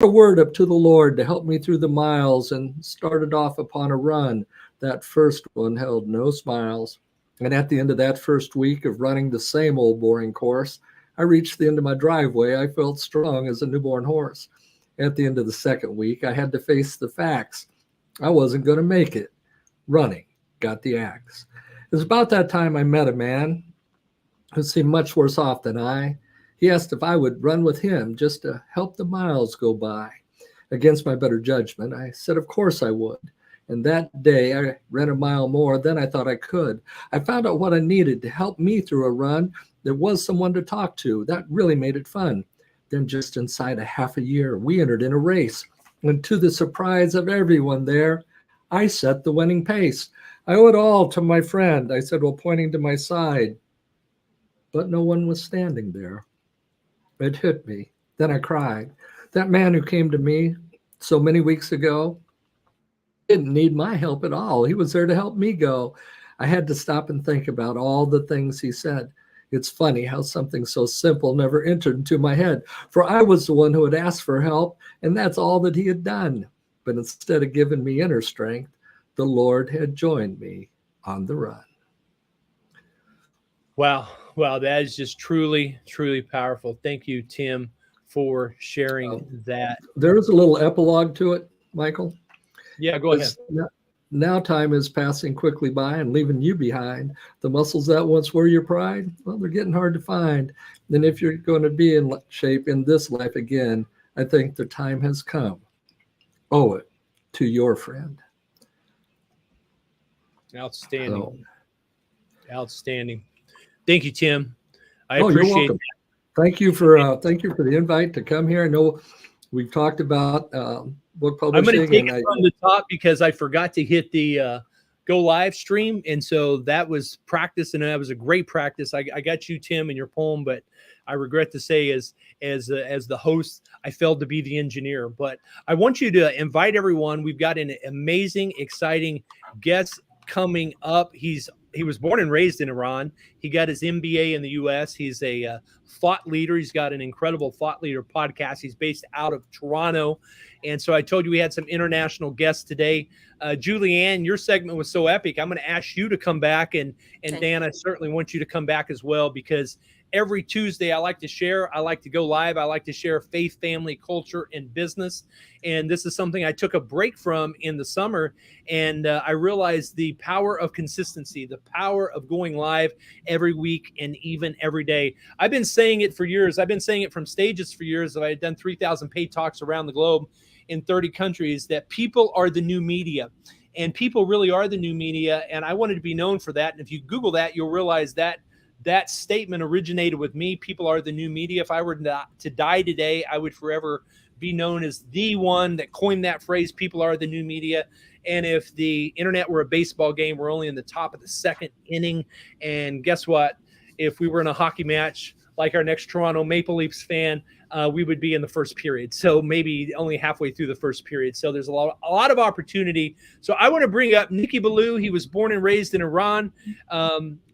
a word up to the Lord to help me through the miles and started off upon a run. That first one held no smiles. And at the end of that first week of running the same old boring course, I reached the end of my driveway. I felt strong as a newborn horse. At the end of the second week, I had to face the facts. I wasn't going to make it. Running got the axe. It was about that time I met a man who seemed much worse off than I. He asked if I would run with him just to help the miles go by. Against my better judgment, I said, of course I would. And that day, I ran a mile more than I thought I could. I found out what I needed to help me through a run. There was someone to talk to. That really made it fun. Then just inside a half a year, we entered in a race. And to the surprise of everyone there, I set the winning pace. I owe it all to my friend, I said while pointing to my side. But no one was standing there. It hit me. Then I cried. That man who came to me so many weeks ago didn't need my help at all. He was there to help me go. I had to stop and think about all the things he said. It's funny how something so simple never entered into my head, for I was the one who had asked for help, and that's all that he had done. But instead of giving me inner strength, the Lord had joined me on the run. Wow. Wow. That is just truly, truly powerful. Thank you, Tim, for sharing that. There's a little epilogue to it, Michael. Yeah, go ahead. Now time is passing quickly by and leaving you behind. The muscles that once were your pride, well, they're getting hard to find. And if you're going to be in shape in this life again, I think the time has come. Owe it to your friend. Outstanding. Outstanding. Thank you, Tim. I you're appreciate welcome. that. Thank you for the invite to come here. I know we've talked about book publishing. I'm going to take it from the top because I forgot to hit the go live stream, and so that was practice, and that was a great practice. I got you, Tim, in your poem, but I regret to say, as the host, I failed to be the engineer. But I want you to invite everyone. We've got an amazing, exciting guest coming up. He was born and raised in Iran. He got his MBA in the U.S. He's a thought leader. He's got an incredible thought leader podcast. He's based out of Toronto. And so I told you we had some international guests today. Julienne, your segment was so epic. I'm going to ask you to come back. And Dan, I certainly want you to come back as well, because every Tuesday I like to share. I like to go live. I like to share faith, family, culture, and business. And this is something I took a break from in the summer. And I realized the power of consistency, the power of going live every week and even every day. I've been saying it for years. I've been saying it from stages for years. I had done 3,000 paid talks around the globe in 30 countries, that people are the new media. And people really are the new media. And I wanted to be known for that. And if you Google that, you'll realize that that statement originated with me. People are the new media. If I were to die today, I would forever be known as the one that coined that phrase, people are the new media. And if the internet were a baseball game, we're only in the top of the second inning. And guess what? If we were in a hockey match, like our next Toronto Maple Leafs fan, we would be in the first period. So maybe only halfway through the first period. So there's a lot of opportunity. So I want to bring up Nicky Billou. He was born and raised in Iran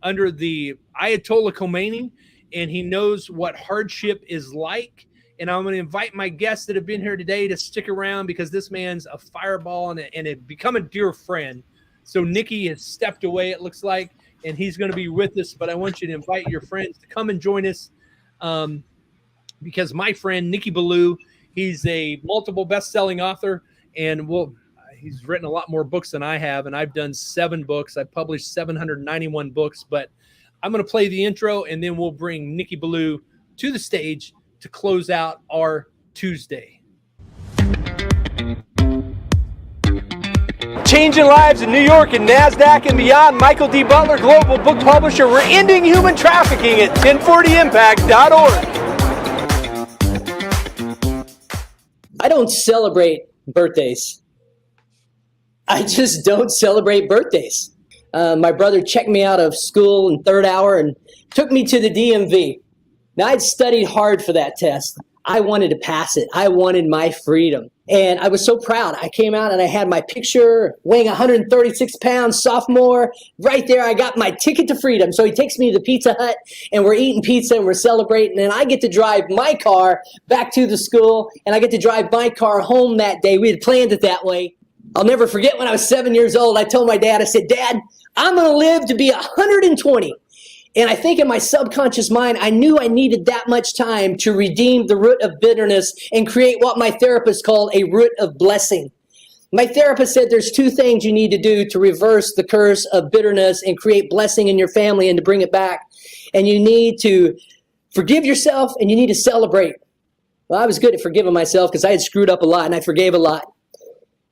under the Ayatollah Khomeini, and he knows what hardship is like. And I'm going to invite my guests that have been here today to stick around, because this man's a fireball and it become a dear friend. So Nicky has stepped away, it looks like, and he's going to be with us. But I want you to invite your friends to come and join us, because my friend Nicky Billou, he's a multiple best-selling author, and he's written a lot more books than I have, and I've done 7 books. I've published 791 books. But I'm going to play the intro, and then we'll bring Nicky Billou to the stage to close out our Tuesday. Changing lives in New York and NASDAQ and beyond. MichaelD Butler, global book publisher. We're ending human trafficking at 1040impact.org. I don't celebrate birthdays. I just don't celebrate birthdays. My brother checked me out of school in third hour and took me to the DMV. Now, I'd studied hard for that test. I wanted to pass it. I wanted my freedom. And I was so proud. I came out and I had my picture, weighing 136 pounds, sophomore. Right there, I got my ticket to freedom. So he takes me to the Pizza Hut, and we're eating pizza, and we're celebrating. And I get to drive my car back to the school, and I get to drive my car home that day. We had planned it that way. I'll never forget when I was 7 years old, I told my dad, I said, Dad, I'm going to live to be 120. And I think in my subconscious mind, I knew I needed that much time to redeem the root of bitterness and create what my therapist called a root of blessing. My therapist said there's two things you need to do to reverse the curse of bitterness and create blessing in your family and to bring it back. And you need to forgive yourself and you need to celebrate. Well, I was good at forgiving myself because I had screwed up a lot and I forgave a lot.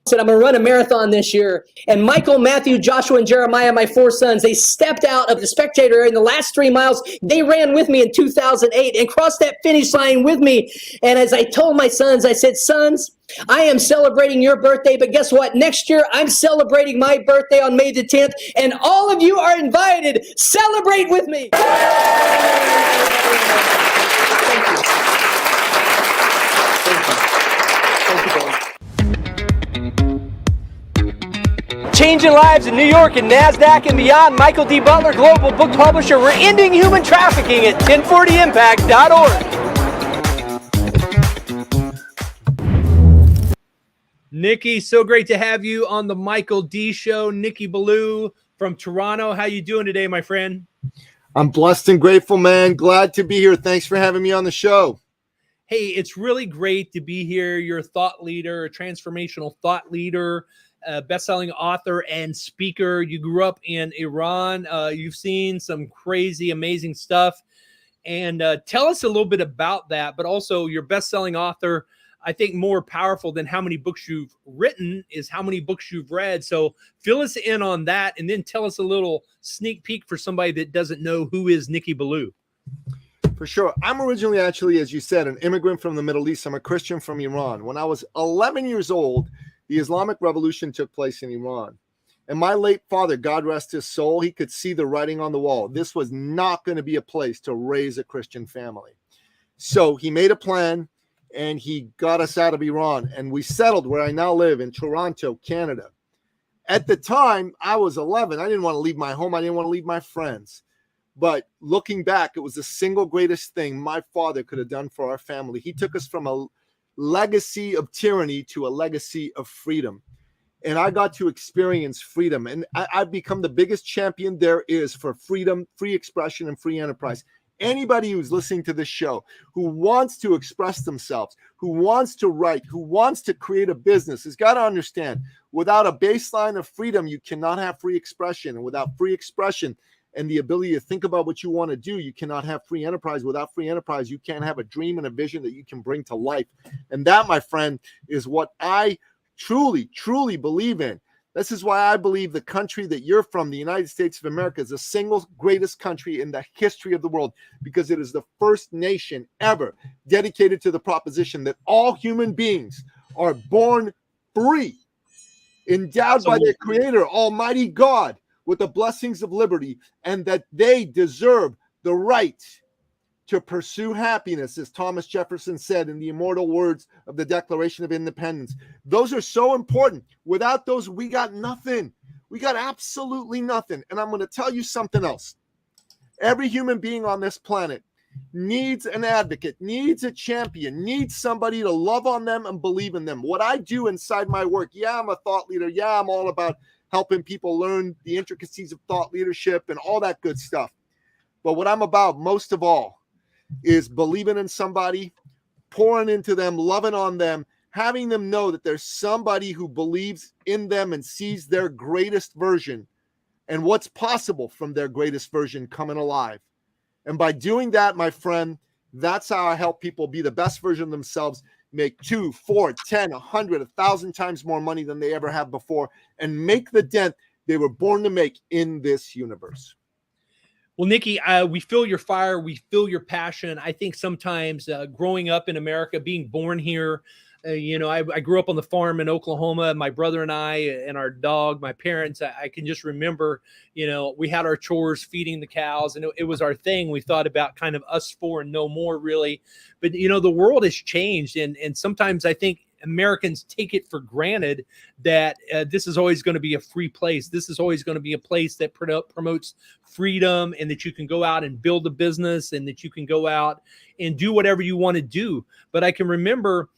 Said, I'm going to run a marathon this year. And Michael, Matthew, Joshua, and Jeremiah, my 4 sons, they stepped out of the spectator area in the last 3 miles. They ran with me in 2008 and crossed that finish line with me. And as I told my sons, I said, sons, I am celebrating your birthday, but guess what? Next year, I'm celebrating my birthday on May the 10th, and all of you are invited. Celebrate with me. Thank you. Changing lives in New York and NASDAQ and beyond. Michael D. Butler, global book publisher. We're ending human trafficking at 1040impact.org. Nicky, so great to have you on the Michael D. Show. Nicky Billou from Toronto. How you doing today, my friend? I'm blessed and grateful, man. Glad to be here. Thanks for having me on the show. Hey, it's really great to be here. You're a thought leader, a transformational thought leader, a best-selling author and speaker. You grew up in Iran. You've seen some crazy, amazing stuff. And tell us a little bit about that, but also you're best-selling author. I think more powerful than how many books you've written is how many books you've read. So fill us in on that, and then tell us a little sneak peek for somebody that doesn't know who is Nicky Billou. For sure. I'm originally, actually, as you said, an immigrant from the Middle East. I'm a Christian from Iran. When I was 11 years old, the Islamic Revolution took place in Iran. And my late father, God rest his soul, he could see the writing on the wall. This was not going to be a place to raise a Christian family. So he made a plan and he got us out of Iran. And we settled where I now live in Toronto, Canada. At the time, I was 11. I didn't want to leave my home. I didn't want to leave my friends. But looking back, it was the single greatest thing my father could have done for our family. He took us from a legacy of tyranny to a legacy of freedom. And I got to experience freedom. And I've become the biggest champion there is for freedom, free expression, and free enterprise. Anybody who's listening to this show, who wants to express themselves, who wants to write, who wants to create a business, has got to understand, without a baseline of freedom, you cannot have free expression. And without free expression and the ability to think about what you want to do, you cannot have free enterprise. Without free enterprise, you can't have a dream and a vision that you can bring to life. And that, my friend, is what I truly, truly believe in. This is why I believe the country that you're from, the United States of America, is the single greatest country in the history of the world, because it is the first nation ever dedicated to the proposition that all human beings are born free, endowed by their creator, Almighty God, with the blessings of liberty, and that they deserve the right to pursue happiness, as Thomas Jefferson said in the immortal words of the Declaration of Independence. Those are so important. Without those, we got nothing. We got absolutely nothing. And I'm going to tell you something else. Every human being on this planet needs an advocate, needs a champion, needs somebody to love on them and believe in them. What I do inside my work, yeah, I'm a thought leader. Yeah, I'm all about helping people learn the intricacies of thought leadership and all that good stuff. But what I'm about most of all is believing in somebody, pouring into them, loving on them, having them know that there's somebody who believes in them and sees their greatest version and what's possible from their greatest version coming alive. And by doing that, my friend, that's how I help people be the best version of themselves, make 2, 4, 10, 100, 1,000 times more money than they ever have before, and make the dent they were born to make in this universe. Well, Nicky, we feel your fire. We feel your passion. I think sometimes growing up in America, being born here, I grew up on the farm in Oklahoma. My brother and I and our dog, my parents, I can just remember, we had our chores feeding the cows, and it was our thing. We thought about kind of us four and no more, really. But, the world has changed. And sometimes I think Americans take it for granted that this is always going to be a free place. This is always going to be a place that promotes freedom, and that you can go out and build a business, and that you can go out and do whatever you want to do. But I can remember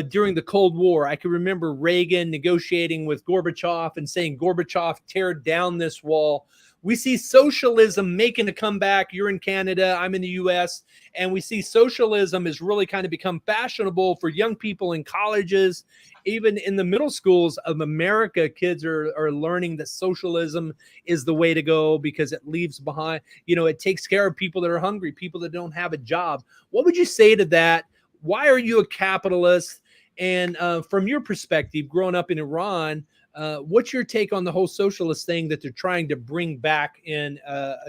during the Cold War, I can remember Reagan negotiating with Gorbachev and saying, Gorbachev, tear down this wall. We see socialism making a comeback. You're in Canada, I'm in the US, and we see socialism has really kind of become fashionable for young people in colleges. Even in the middle schools of America, kids are learning that socialism is the way to go, because it leaves behind, it takes care of people that are hungry, people that don't have a job. What would you say to that? Why are you a capitalist? And from your perspective, growing up in Iran, what's your take on the whole socialist thing that they're trying to bring back in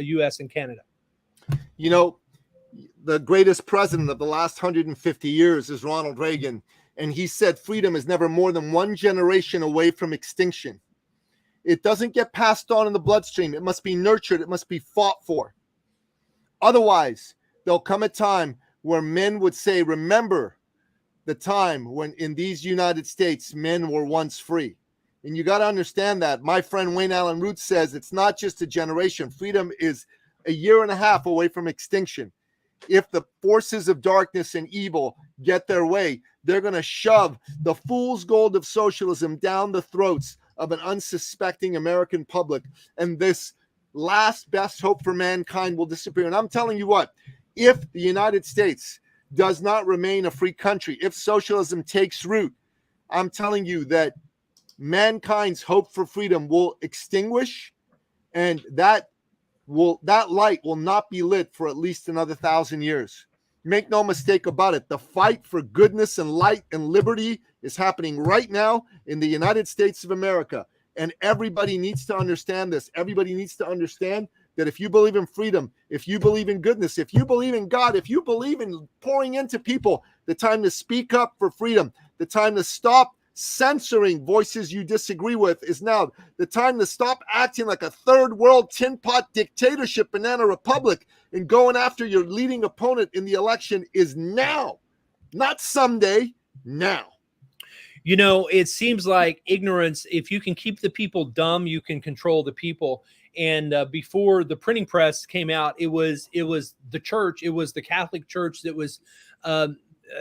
U.S. and Canada? The greatest president of the last 150 years is Ronald Reagan. And he said freedom is never more than one generation away from extinction. It doesn't get passed on in the bloodstream. It must be nurtured. It must be fought for. Otherwise, there'll come a time where men would say, remember the time when in these United States, men were once free. And you got to understand that. My friend Wayne Allen Root says it's not just a generation. Freedom is a year and a half away from extinction. If the forces of darkness and evil get their way, they're going to shove the fool's gold of socialism down the throats of an unsuspecting American public. And this last best hope for mankind will disappear. And I'm telling you what, if the United States does not remain a free country, if socialism takes root, I'm telling you that mankind's hope for freedom will extinguish, and that light will not be lit for at least another 1,000 years. Make no mistake about it. The fight for goodness and light and liberty is happening right now in the United States of America. And everybody needs to understand this. Everybody needs to understand that if you believe in freedom, if you believe in goodness, if you believe in God, if you believe in pouring into people, the time to speak up for freedom, the time to stop censoring voices you disagree with is now. The time to stop acting like a third world tin pot dictatorship banana republic and going after your leading opponent in the election is now, not someday, now. It seems like ignorance, if you can keep the people dumb, you can control the people. And before the printing press came out, it was the church, it was the Catholic Church that was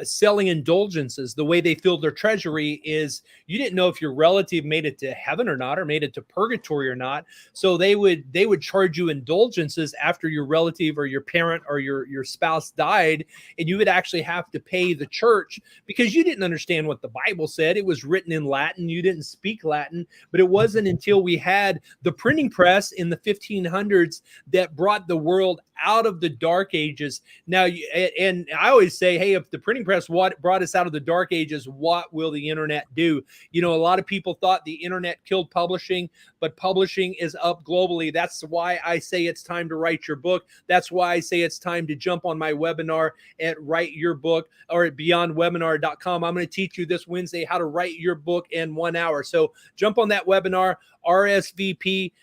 selling indulgences. The way they filled their treasury is you didn't know if your relative made it to heaven or not, or made it to purgatory or not. So they would charge you indulgences after your relative or your parent or your spouse died, and you would actually have to pay the church because you didn't understand what the Bible said. It was written in Latin. You didn't speak Latin. But it wasn't until we had the printing press in the 1500s that brought the world out of the dark ages. Now, and I always say, hey, if the printing press brought us out of the dark ages, what will the internet do? A lot of people thought the internet killed publishing, but publishing is up globally. That's why I say it's time to write your book. That's why I say it's time to jump on my webinar at Write Your Book or at beyondwebinar.com. I'm going to teach you this Wednesday how to write your book in 1 hour. So jump on that webinar, RSVP.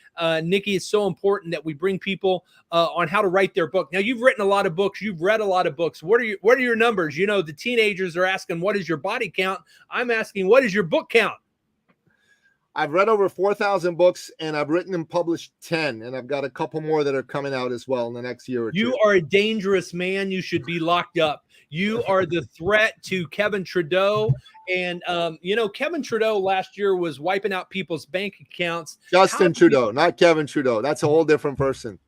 Nicky, it's so important that we bring people on how to write their book. Now, you've written a lot of books. You've read a lot of books. What are your numbers? The teenagers are asking, what is your body count? I'm asking, what is your book count? I've read over 4,000 books, and I've written and published 10, and I've got a couple more that are coming out as well in the next year or two. You are a dangerous man. You should be locked up. You are the threat to Kevin Trudeau. And, Kevin Trudeau last year was wiping out people's bank accounts. Justin Trudeau, not Kevin Trudeau. That's a whole different person.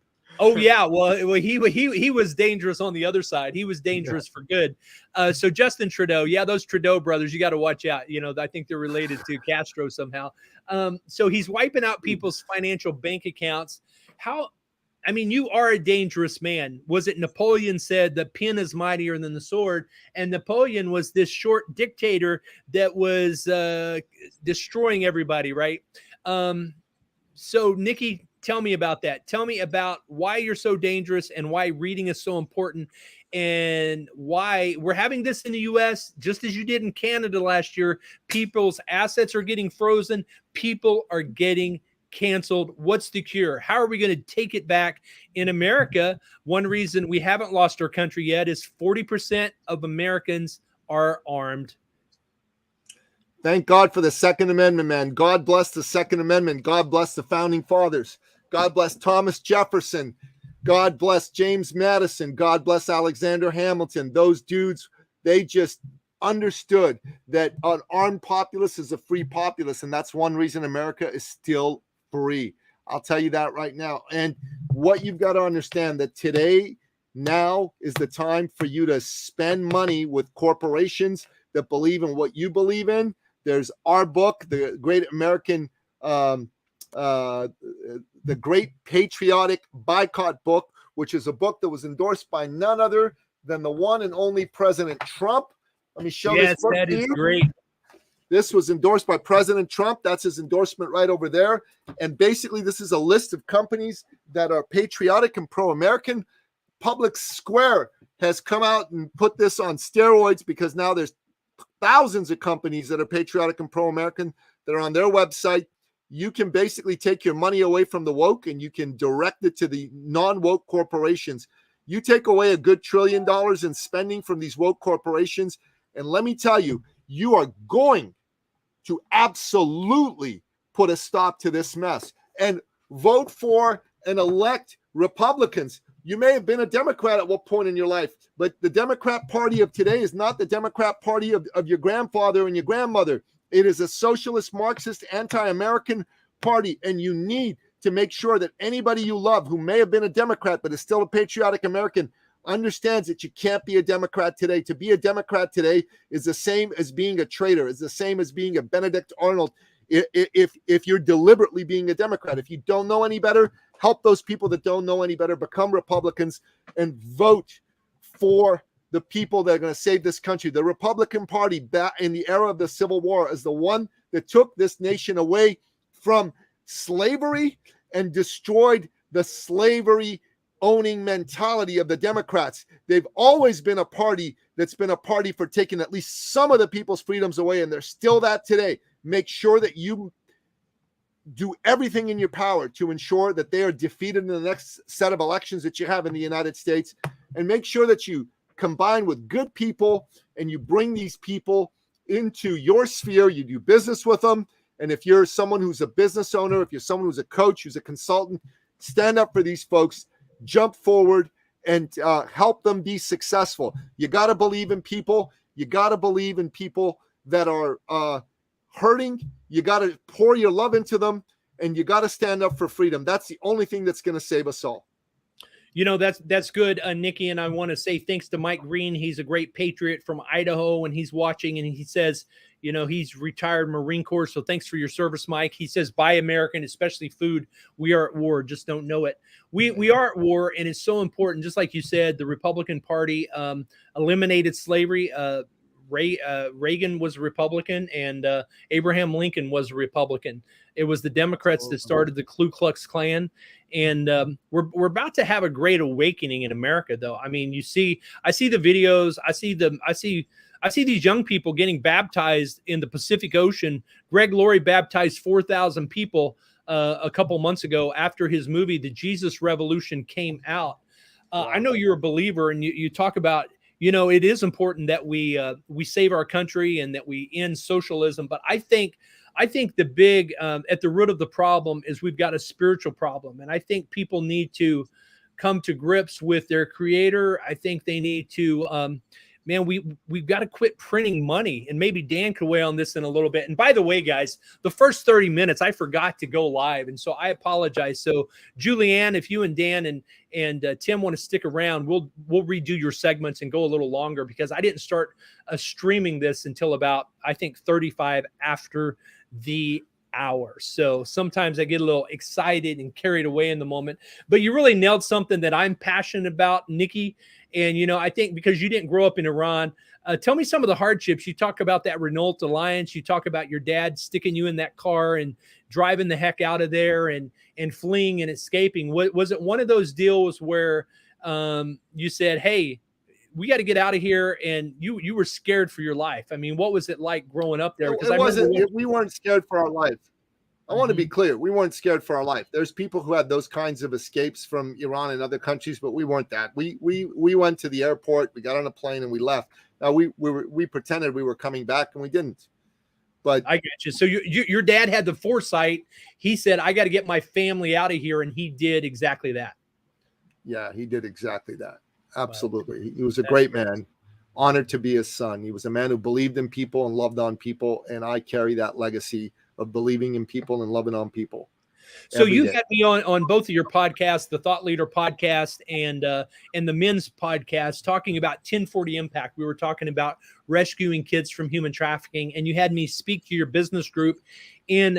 Oh, yeah. Well, he was dangerous on the other side. He was dangerous for good. So Justin Trudeau, those Trudeau brothers, you got to watch out. I think they're related to Castro somehow. So he's wiping out people's financial bank accounts. You are a dangerous man. Was it Napoleon said the pen is mightier than the sword? And Napoleon was this short dictator that was destroying everybody, right? So Nicky, Tell me about that. Tell me about why you're so dangerous and why reading is so important and why we're having this in the US, just as you did in Canada last year. People's assets are getting frozen. People are getting canceled. What's the cure? How are we going to take it back in America? One reason we haven't lost our country yet is 40% of Americans are armed. Thank God for the Second Amendment, man. God bless the Second Amendment. God bless the founding fathers. God bless Thomas Jefferson. God bless James Madison. God bless Alexander Hamilton. Those dudes, they just understood that an armed populace is a free populace, and that's one reason America is still free. I'll tell you that right now. And what you've got to understand that today, now is the time for you to spend money with corporations that believe in what you believe in. There's our book, the Great American the Great Patriotic Boycott Book, which is a book that was endorsed by none other than the one and only President Trump. Let me show this book that to is you. great. This was endorsed by President Trump. That's his endorsement right over there. And basically, this is a list of companies that are patriotic and pro-American. Public Square has come out and put this on steroids because now there's thousands of companies that are patriotic and pro-American that are on their website. You can basically take your money away from the woke and you can direct it to the non-woke corporations. You take away a good $1 trillion in spending from these woke corporations, and let me tell you, you are going to absolutely put a stop to this mess and vote for and elect Republicans. You may have been a Democrat at one point in your life, but the Democrat Party of today is not the Democrat Party of your grandfather and your grandmother. It is a socialist, Marxist, anti-American party, and you need to make sure that anybody you love who may have been a Democrat but is still a patriotic American understands that you can't be a Democrat today. To be a Democrat today is the same as being a traitor, is the same as being a Benedict Arnold. If you're deliberately being a Democrat, if you don't know any better, help those people that don't know any better become Republicans and vote for the people that are going to save this country. The Republican Party back in the era of the Civil War is the one that took this nation away from slavery and destroyed the slavery owning mentality of the Democrats. They've always been a party that's been a party for taking at least some of the people's freedoms away, and they're still that today. Make sure that you do everything in your power to ensure that they are defeated in the next set of elections that you have in the United States, and make sure that you combine with good people and you bring these people into your sphere. You do business with them. And if you're someone who's a business owner, if you're someone who's a coach, who's a consultant, stand up for these folks, jump forward and help them be successful. You got to believe in people. You got to believe in people that are hurting. You got to pour your love into them, and you got to stand up for freedom. That's the only thing that's going to save us all. You know, that's good, Nicky. And I want to say thanks to Mike Green. He's a great patriot from Idaho, and he's watching, and he says, you know, he's retired Marine Corps. So thanks for your service, Mike. He says, buy American, especially food. We are at war. Just don't know it. We are at war, and it's so important. Just like you said, the Republican Party eliminated slavery. Reagan was a Republican, and Abraham Lincoln was a Republican. It was the Democrats that started the Ku Klux Klan, and we're about to have a great awakening in America. Though, I mean, I see the videos, I see these young people getting baptized in the Pacific Ocean. Greg Laurie baptized 4,000 people a couple months ago after his movie, The Jesus Revolution, came out. I know you're a believer, and you talk about, you know, it is important that we save our country and that we end socialism. But I think the big at the root of the problem is we've got a spiritual problem, and I think people need to come to grips with their Creator. I think they need to. We've got to quit printing money, and maybe Dan could weigh on this in a little bit. And by the way, guys, the first 30 minutes, I forgot to go live, and so I apologize. So Julianne, if you and Dan and Tim want to stick around, we'll redo your segments and go a little longer, because I didn't start streaming this until about, I think, 35 after the hour. So sometimes I get a little excited and carried away in the moment, but you really nailed something that I'm passionate about, Nicky. And, I think because you didn't grow up in Iran, tell me some of the hardships. You talk about that Renault Alliance. You talk about your dad sticking you in that car and driving the heck out of there and fleeing and escaping. Was it one of those deals where you said, hey, we got to get out of here, and you were scared for your life? I mean, what was it like growing up there? Because we weren't scared for our life. I want to be clear. We weren't scared for our life. There's people who had those kinds of escapes from Iran and other countries, but we weren't that. We went to the airport, we got on a plane, and we left. Now we pretended we were coming back, and we didn't. But I get you. So your dad had the foresight. He said, I got to get my family out of here, and he did exactly that. Yeah, he did exactly that. Absolutely. Wow. He was a great man. Honored to be his son. He was a man who believed in people and loved on people, and I carry that legacy of believing in people and loving on people. So you had me on both of your podcasts, the Thought Leader podcast and the Men's podcast, talking about 1040 Impact. We were talking about rescuing kids from human trafficking, and you had me speak to your business group in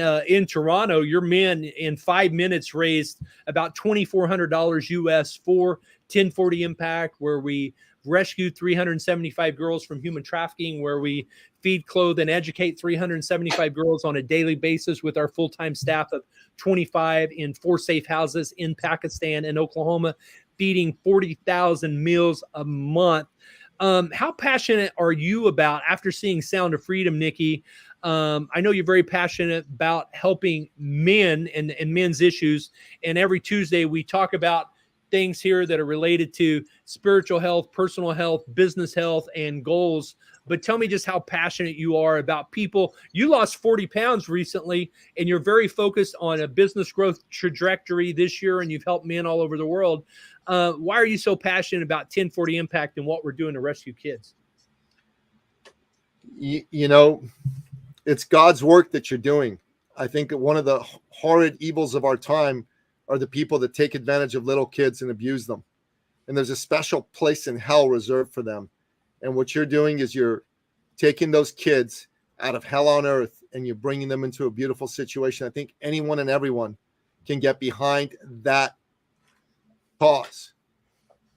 Toronto. Your men in 5 minutes raised about $2,400 US for 1040 Impact, where we rescued 375 girls from human trafficking, where we feed, clothe, and educate 375 girls on a daily basis with our full-time staff of 25 in 4 safe houses in Pakistan and Oklahoma, feeding 40,000 meals a month. How passionate are you about, after seeing Sound of Freedom, Nicky? I know you're very passionate about helping men and men's issues. And every Tuesday we talk about things here that are related to spiritual health, personal health, business health, and goals. But tell me just how passionate you are about people. You lost 40 pounds recently, and you're very focused on a business growth trajectory this year, and you've helped men all over the world. Why are you so passionate about 1040 Impact and what we're doing to rescue kids? It's God's work that you're doing. I think that one of the horrid evils of our time are the people that take advantage of little kids and abuse them. And there's a special place in hell reserved for them. And what you're doing is you're taking those kids out of hell on earth and you're bringing them into a beautiful situation. I think anyone and everyone can get behind that cause.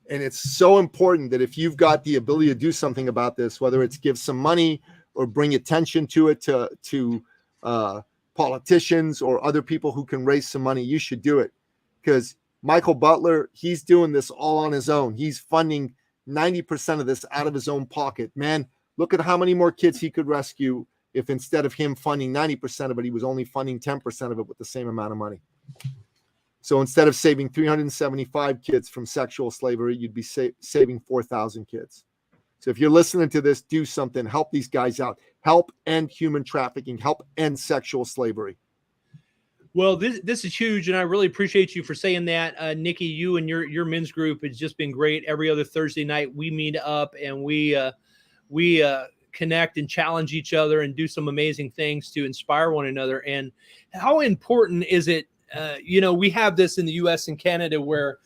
And it's so important that if you've got the ability to do something about this, whether it's give some money or bring attention to it to politicians or other people who can raise some money, you should do it. Because Michael Butler, he's doing this all on his own. He's funding 90% of this out of his own pocket. Man, look at how many more kids he could rescue if instead of him funding 90% of it, he was only funding 10% of it with the same amount of money. So instead of saving 375 kids from sexual slavery, you'd be saving 4,000 kids. So if you're listening to this, do something. Help these guys out. Help end human trafficking. Help end sexual slavery. Well, this is huge, and I really appreciate you for saying that. Nicky, you and your men's group has just been great. Every other Thursday night, we meet up and we connect and challenge each other and do some amazing things to inspire one another. And how important is it? We have this in the U.S. and Canada where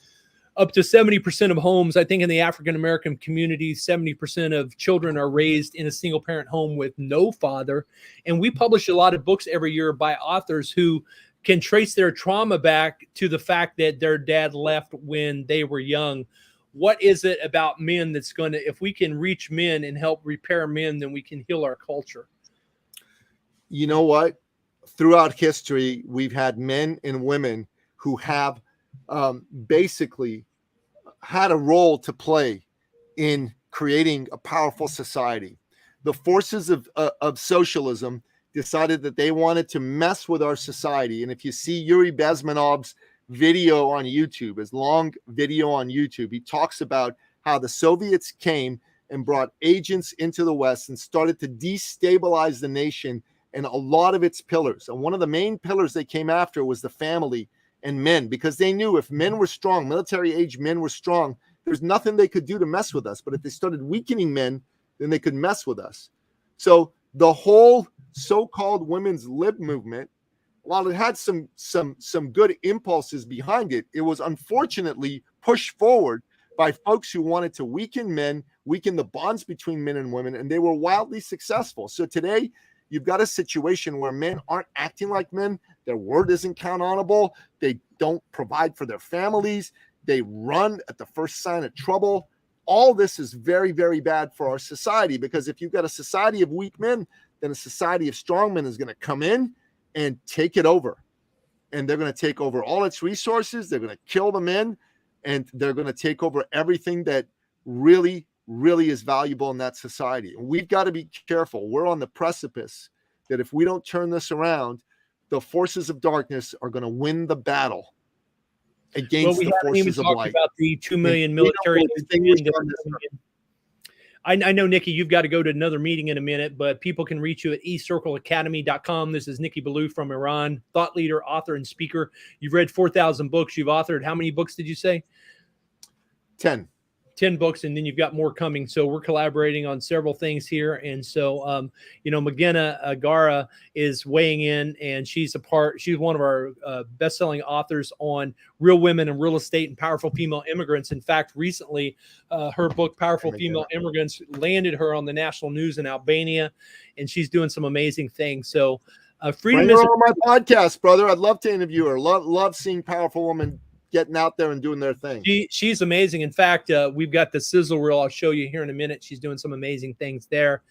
up to 70% of homes, I think in the African-American community, 70% of children are raised in a single-parent home with no father. And we publish a lot of books every year by authors who can trace their trauma back to the fact that their dad left when they were young. What is it about men that's going to, if we can reach men and help repair men, then we can heal our culture? You know what? Throughout history, we've had men and women who have basically had a role to play in creating a powerful society. The forces of socialism decided that they wanted to mess with our society. And if you see Yuri Bezmenov's video on YouTube, his long video on YouTube, he talks about how the Soviets came and brought agents into the West and started to destabilize the nation and a lot of its pillars. And one of the main pillars they came after was the family and men, because they knew if men were strong, military-age men were strong, there's nothing they could do to mess with us. But if they started weakening men, then they could mess with us. So the whole so-called women's lib movement, while it had some good impulses behind it, it was unfortunately pushed forward by folks who wanted to weaken men, weaken the bonds between men and women, and they were wildly successful. So today, you've got a situation where men aren't acting like men. Their word isn't count onable. They don't provide for their families. They run at the first sign of trouble. all this is very, very bad for our society, because if you've got a society of weak men, then a society of strong men is going to come in and take it over. And they're going to take over all its resources. They're going to kill the men, and they're going to take over everything that really, really is valuable in that society. And we've got to be careful. We're on the precipice that if we don't turn this around, the forces of darkness are going to win the battle against the forces of light. About the 2 million military. I know, Nicky, you've got to go to another meeting in a minute, but people can reach you at eCircleAcademy.com. This is Nicky Billou from Iran, thought leader, author, and speaker. You've read 4,000 books. You've authored how many books did you say? 10 books, and then you've got more coming. So we're collaborating on several things here. And so, Magena Gara is weighing in, and she's one of our best-selling authors on real women and real estate and powerful female immigrants. In fact, recently, her book, Powerful Female Immigrants, landed her on the national news in Albania, and she's doing some amazing things. So freedom is on my podcast, brother. I'd love to interview her. Love seeing powerful women getting out there and doing their thing. She's amazing. In fact, we've got the sizzle reel I'll show you here in a minute. She's doing some amazing things there.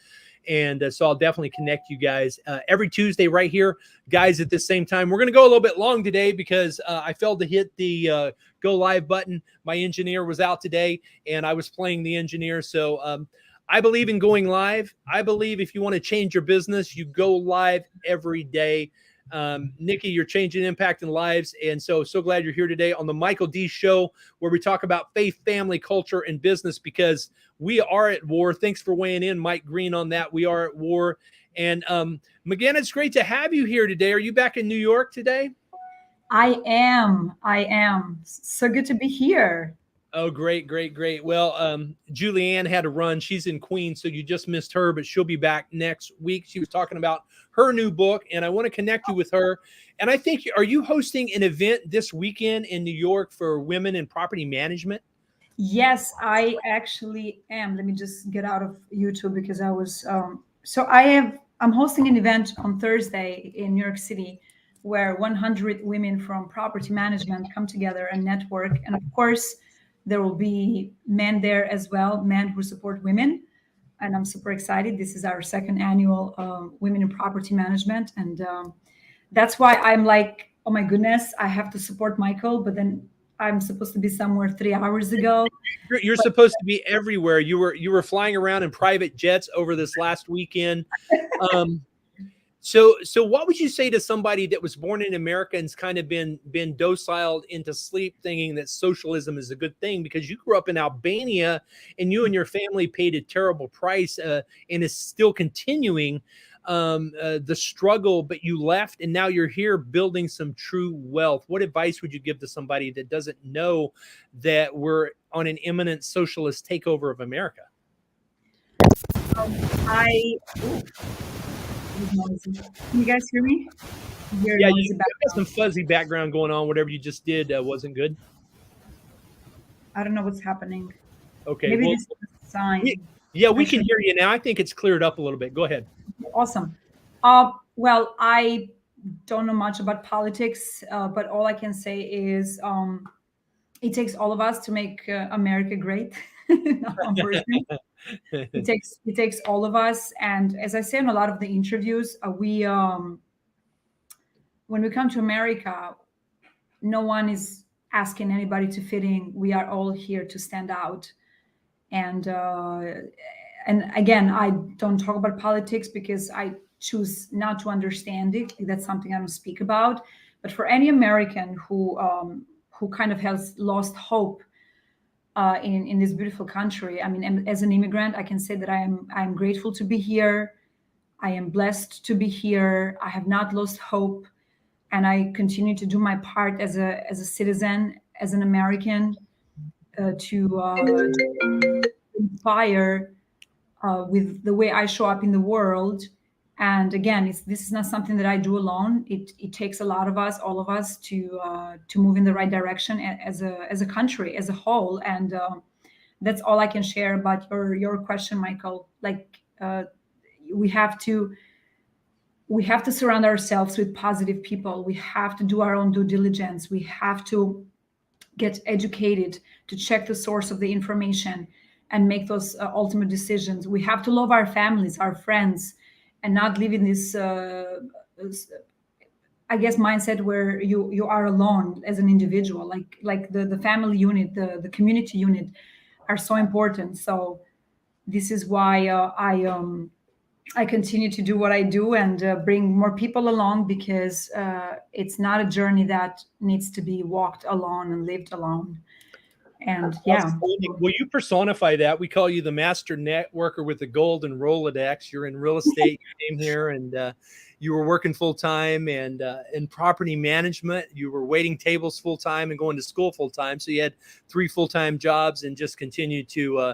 And so I'll definitely connect you guys every Tuesday right here, guys, at the same time. We're going to go a little bit long today because I failed to hit the go live button. My engineer was out today and I was playing the engineer. So I believe in going live. I believe if you want to change your business, you go live every day. Nicky, you're changing impact in lives. And so glad you're here today on the MichaelD Show, where we talk about faith, family, culture, and business, because we are at war. Thanks for weighing in, Mike Green, on that. We are at war. And Magena, it's great to have you here today. Are you back in New York today? I am. So good to be here. Oh, great. Well, Julienne had to run. She's in Queens, so you just missed her, but she'll be back next week. She was talking about her new book, and I want to connect you with her. And I think, are you hosting an event this weekend in New York for women in property management? Yes, I actually am. Let me just get out of YouTube because I was, I'm hosting an event on Thursday in New York City where 100 women from property management come together and network. And of course, there will be men there as well, men who support women. And I'm super excited. This is our second annual Women in Property Management. And that's why I'm like, oh my goodness, I have to support Michael, but then I'm supposed to be somewhere 3 hours ago. You're supposed to be everywhere. You were flying around in private jets over this last weekend. So what would you say to somebody that was born in America and's kind of been docile into sleep, thinking that socialism is a good thing, because you grew up in Albania and you and your family paid a terrible price and is still continuing the struggle, but you left and now you're here building some true wealth. What advice would you give to somebody that doesn't know that we're on an imminent socialist takeover of America? Can you guys hear me? Yeah, you got some fuzzy background going on. Whatever you just did wasn't good. I don't know what's happening. Okay. Maybe this is a sign. We can hear you now. I think it's cleared up a little bit. Go ahead. Awesome. Well, I don't know much about politics, but all I can say is it takes all of us to make America great. Not one person. It takes all of us. And as I say in a lot of the interviews, when we come to America, no one is asking anybody to fit in. We are all here to stand out. And again, I don't talk about politics because I choose not to understand it. That's something I don't speak about. But for any American who kind of has lost hope in this beautiful country, I mean, as an immigrant, I can say that I'm grateful to be here. I am blessed to be here. I have not lost hope, and I continue to do my part as a citizen, as an American, to inspire with the way I show up in the world. And again, this is not something that I do alone. It takes a lot of us, all of us, to move in the right direction as a country, as a whole. And that's all I can share about your question, Michael. Like we have to surround ourselves with positive people. We have to do our own due diligence. We have to get educated, to check the source of the information. and make those ultimate decisions. We have to love our families, our friends, and not live in this, I guess, mindset where you are alone as an individual. Like the family unit, the community unit are so important. So this is why I continue to do what I do and bring more people along, because it's not a journey that needs to be walked alone and lived alone. And yeah. Well, you personify that. We call you the master networker with the golden Rolodex. You're in real estate. You came here and you were working full time and in property management. You were waiting tables full time and going to school full time. So you had 3 full-time jobs and just continued to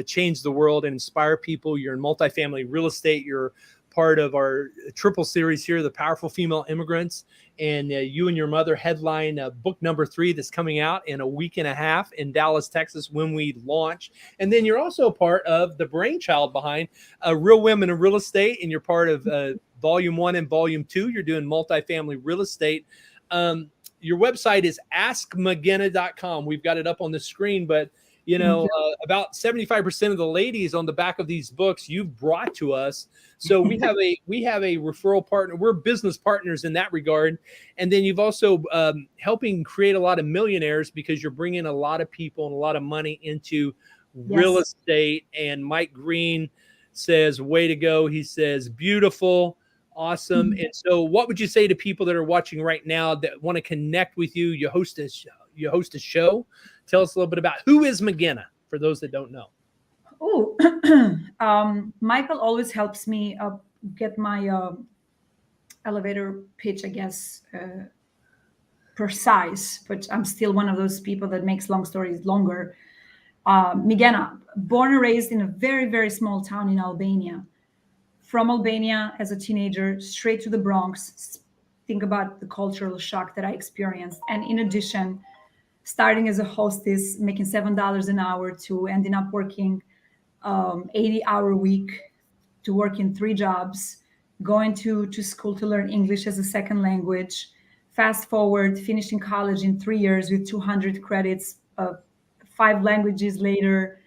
change the world and inspire people. You're in multifamily real estate. You're part of our triple series here, The Powerful Female Immigrants. And you and your mother headline book number 3 that's coming out in a week and a half in Dallas, Texas, when we launch. And then you're also part of the brainchild behind Real Women in Real Estate, and you're part of Volume 1 and Volume 2. You're doing multifamily real estate. Your website is askmcginna.com. We've got it up on the screen, but you know, about 75% of the ladies on the back of these books you've brought to us. So we have a referral partner. We're business partners in that regard. And then you've also helping create a lot of millionaires, because you're bringing a lot of people and a lot of money into real estate. And Mike Green says, way to go. He says, beautiful, awesome. And so what would you say to people that are watching right now that want to connect with you? You host a show. Tell us a little bit about who is McGinna for those that don't know. Oh, Michael always helps me get my elevator pitch, I guess, precise, but I'm still one of those people that makes long stories longer. McGinna, born and raised in a very, very small town in Albania. From Albania as a teenager, straight to the Bronx. Think about the cultural shock that I experienced. And in addition, starting as a hostess, making $7 an hour, to ending up working 80-hour week, to working 3 jobs, going to school to learn English as a second language. Fast forward, finishing college in 3 years with 200 credits, 5 languages later,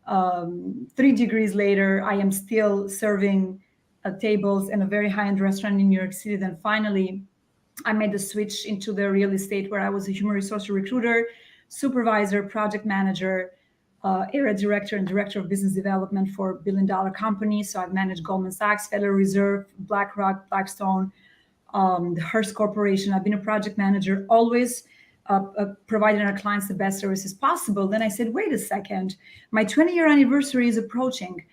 3 degrees later, I am still serving tables in a very high-end restaurant in New York City. Then finally, I made the switch into the real estate, where I was a human resource recruiter, supervisor, project manager, area director, and director of business development for billion-dollar companies. So I've managed Goldman Sachs, Federal Reserve, BlackRock, Blackstone, the Hearst Corporation. I've been a project manager, always providing our clients the best services possible. Then I said, wait a second, my 20-year anniversary is approaching.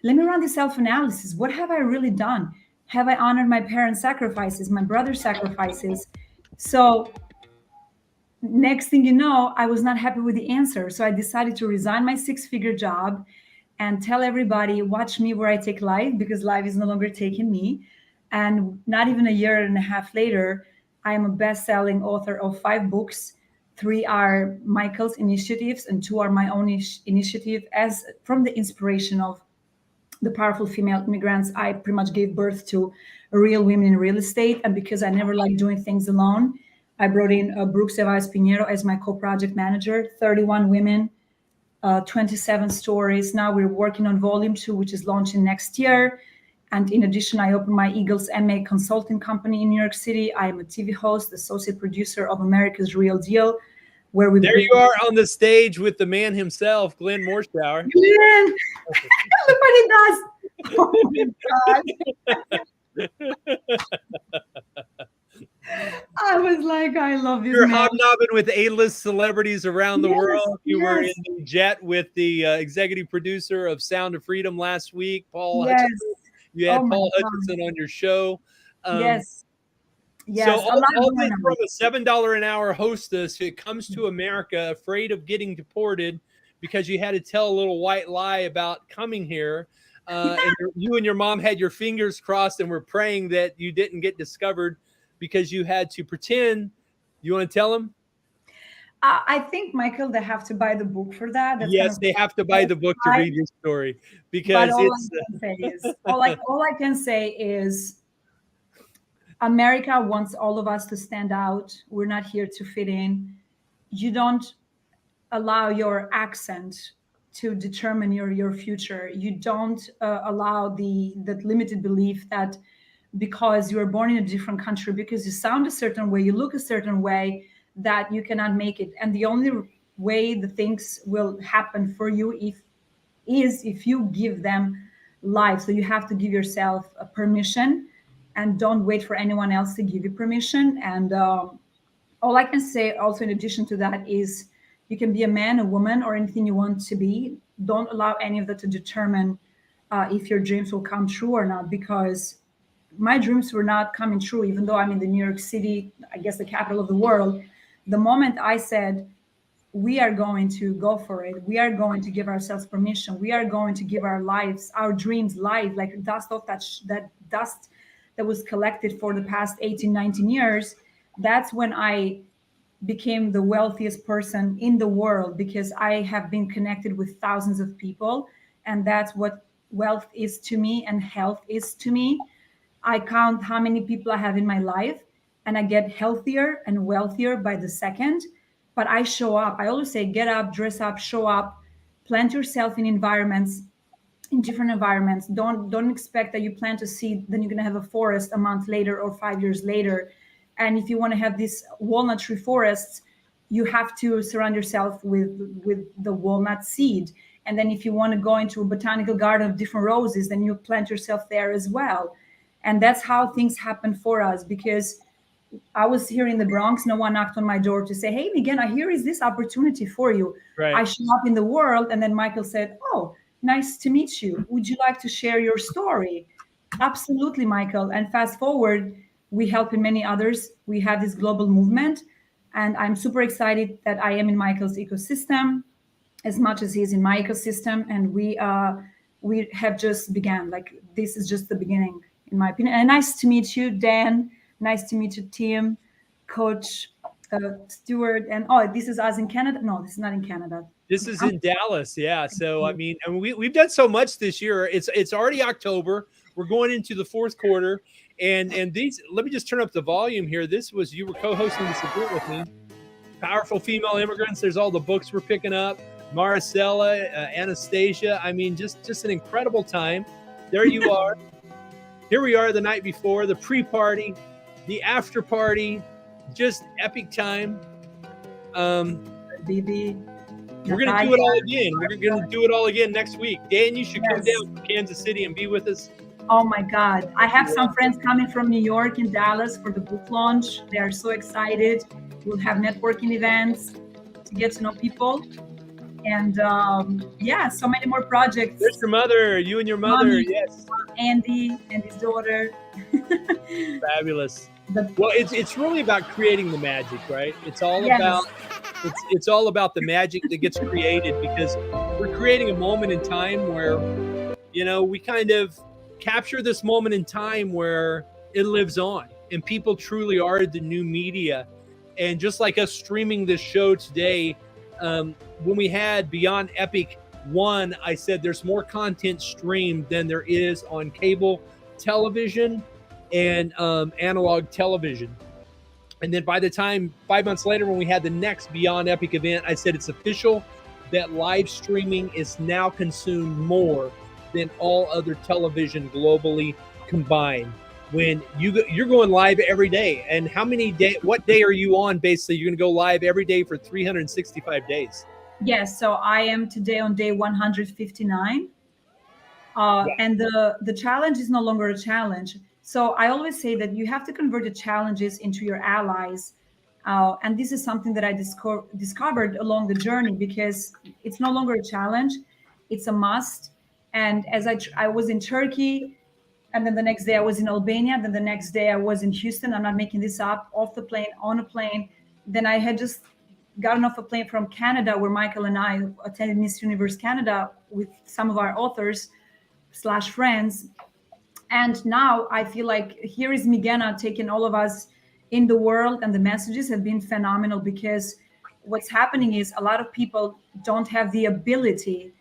Let me run this self-analysis. What have I really done? Have I honored my parents' sacrifices, my brother's sacrifices? So next thing you know, I was not happy with the answer. So I decided to resign my 6-figure job and tell everybody, watch me where I take life, because life is no longer taking me. And not even a year and a half later, I am a best-selling author of 5 books. 3 are Michael's initiatives and 2 are my own initiative, as from the inspiration of The Powerful Female Immigrants. I pretty much gave birth to Real Women in Real Estate. And because I never liked doing things alone, I brought in Brooks Evans Pinheiro as my co-project manager. 31 women, 27 stories. Now we're working on Volume 2, which is launching next year. And in addition, I opened my Eagles MA consulting company in New York City. I am a TV host, associate producer of America's Real Deal, where we— There you are on the stage with the man himself, Glenn Morshower. Glenn, look what he does. Oh my God. I was like, I love this. You're man. hobnobbing with A-list celebrities around the Yes, world. You were in yes. the jet with the executive producer of Sound of Freedom last week, Paul Yes. Hutchinson. You had Oh my Paul God. Hutchinson on your show. Yes. Yes. So a all lot this going on. from a $7 an hour hostess who comes to America afraid of getting deported because you had to tell a little white lie about coming here. And you and your mom had your fingers crossed and were praying that you didn't get discovered because you had to pretend. You want to tell them? I think, Michael, they have to buy the book for that. That's Yes, they have to buy the book to read your story, because all I can say is America wants all of us to stand out. We're not here to fit in. You don't allow your accent to determine your future. You don't allow that limited belief that because you were born in a different country, because you sound a certain way, you look a certain way, that you cannot make it. And the only way the things will happen for you if you give them life. So you have to give yourself a permission, and don't wait for anyone else to give you permission. And all I can say also in addition to that is you can be a man, a woman, or anything you want to be. Don't allow any of that to determine if your dreams will come true or not, because my dreams were not coming true, even though I'm in the New York City, I guess the capital of the world. The moment I said, we are going to go for it, we are going to give ourselves permission, we are going to give our lives, our dreams life, like dust off that dust that was collected for the past 18, 19 years, that's when I became the wealthiest person in the world, because I have been connected with thousands of people. And that's what wealth is to me and health is to me. I count how many people I have in my life, and I get healthier and wealthier by the second. But I show up. I always say, get up, dress up, show up, plant yourself in environments, in different environments. Don't expect that you plant a seed, then you're going to have a forest a month later or 5 years later. And if you want to have these walnut tree forests, you have to surround yourself with the walnut seed. And then if you want to go into a botanical garden of different roses, then you plant yourself there as well. And that's how things happen for us, because I was here in the Bronx. No one knocked on my door to say, hey, Megan, here is this opportunity for you. Right. I show up in the world. And then Michael said, oh, nice to meet you. Would you like to share your story? Absolutely, Michael. And fast forward, we help in many others. We have this global movement. And I'm super excited that I am in Michael's ecosystem as much as he's in my ecosystem. And we have just began. Like, this is just the beginning, in my opinion. And nice to meet you, Dan. Nice to meet you, Tim, Coach, Stuart. And this is us in Canada. No, this is not in Canada. This is in Dallas. Yeah. So, I mean, we've done so much this year. It's already October. We're going into the fourth quarter. And these, let me just turn up the volume here. You were co-hosting this event with me. Powerful female immigrants. There's all the books we're picking up. Maricela, Anastasia. I mean, just an incredible time. There you are. Here we are the night before, the pre-party, the after party, just epic time. BB. We're going to do it all again. We're going to do it all again next week. Dan, you should come down to Kansas City and be with us. Oh my God. I have some friends coming from New York and Dallas for the book launch. They are so excited. We'll have networking events to get to know people. And so many more projects. There's your mother, you and your mother. Mommy, yes. Andy and his daughter. Fabulous. Well, it's really about creating the magic, right? It's all about it's all about the magic that gets created, because we're creating a moment in time where, we kind of capture this moment in time where it lives on, and people truly are the new media. And just like us streaming this show today, when we had Beyond Epic 1, I said there's more content streamed than there is on cable television and analog television. And then by the time 5 months later, when we had the next Beyond Epic event, I said it's official that live streaming is now consumed more than all other television globally combined. When you're going live every day, and what day are you on? Basically, you're going to go live every day for 365 days. Yes, so I am today on day 159. And the challenge is no longer a challenge. So I always say that you have to convert the challenges into your allies. And this is something that I discovered along the journey, because it's no longer a challenge, it's a must. And as I was in Turkey, and then the next day I was in Albania, then the next day I was in Houston. I'm not making this up. Off the plane, on a plane. Then I had just gotten off a plane from Canada, where Michael and I attended Miss Universe Canada with some of our authors / friends. And now I feel like here is Migena taking all of us in the world, and the messages have been phenomenal, because what's happening is a lot of people don't have the ability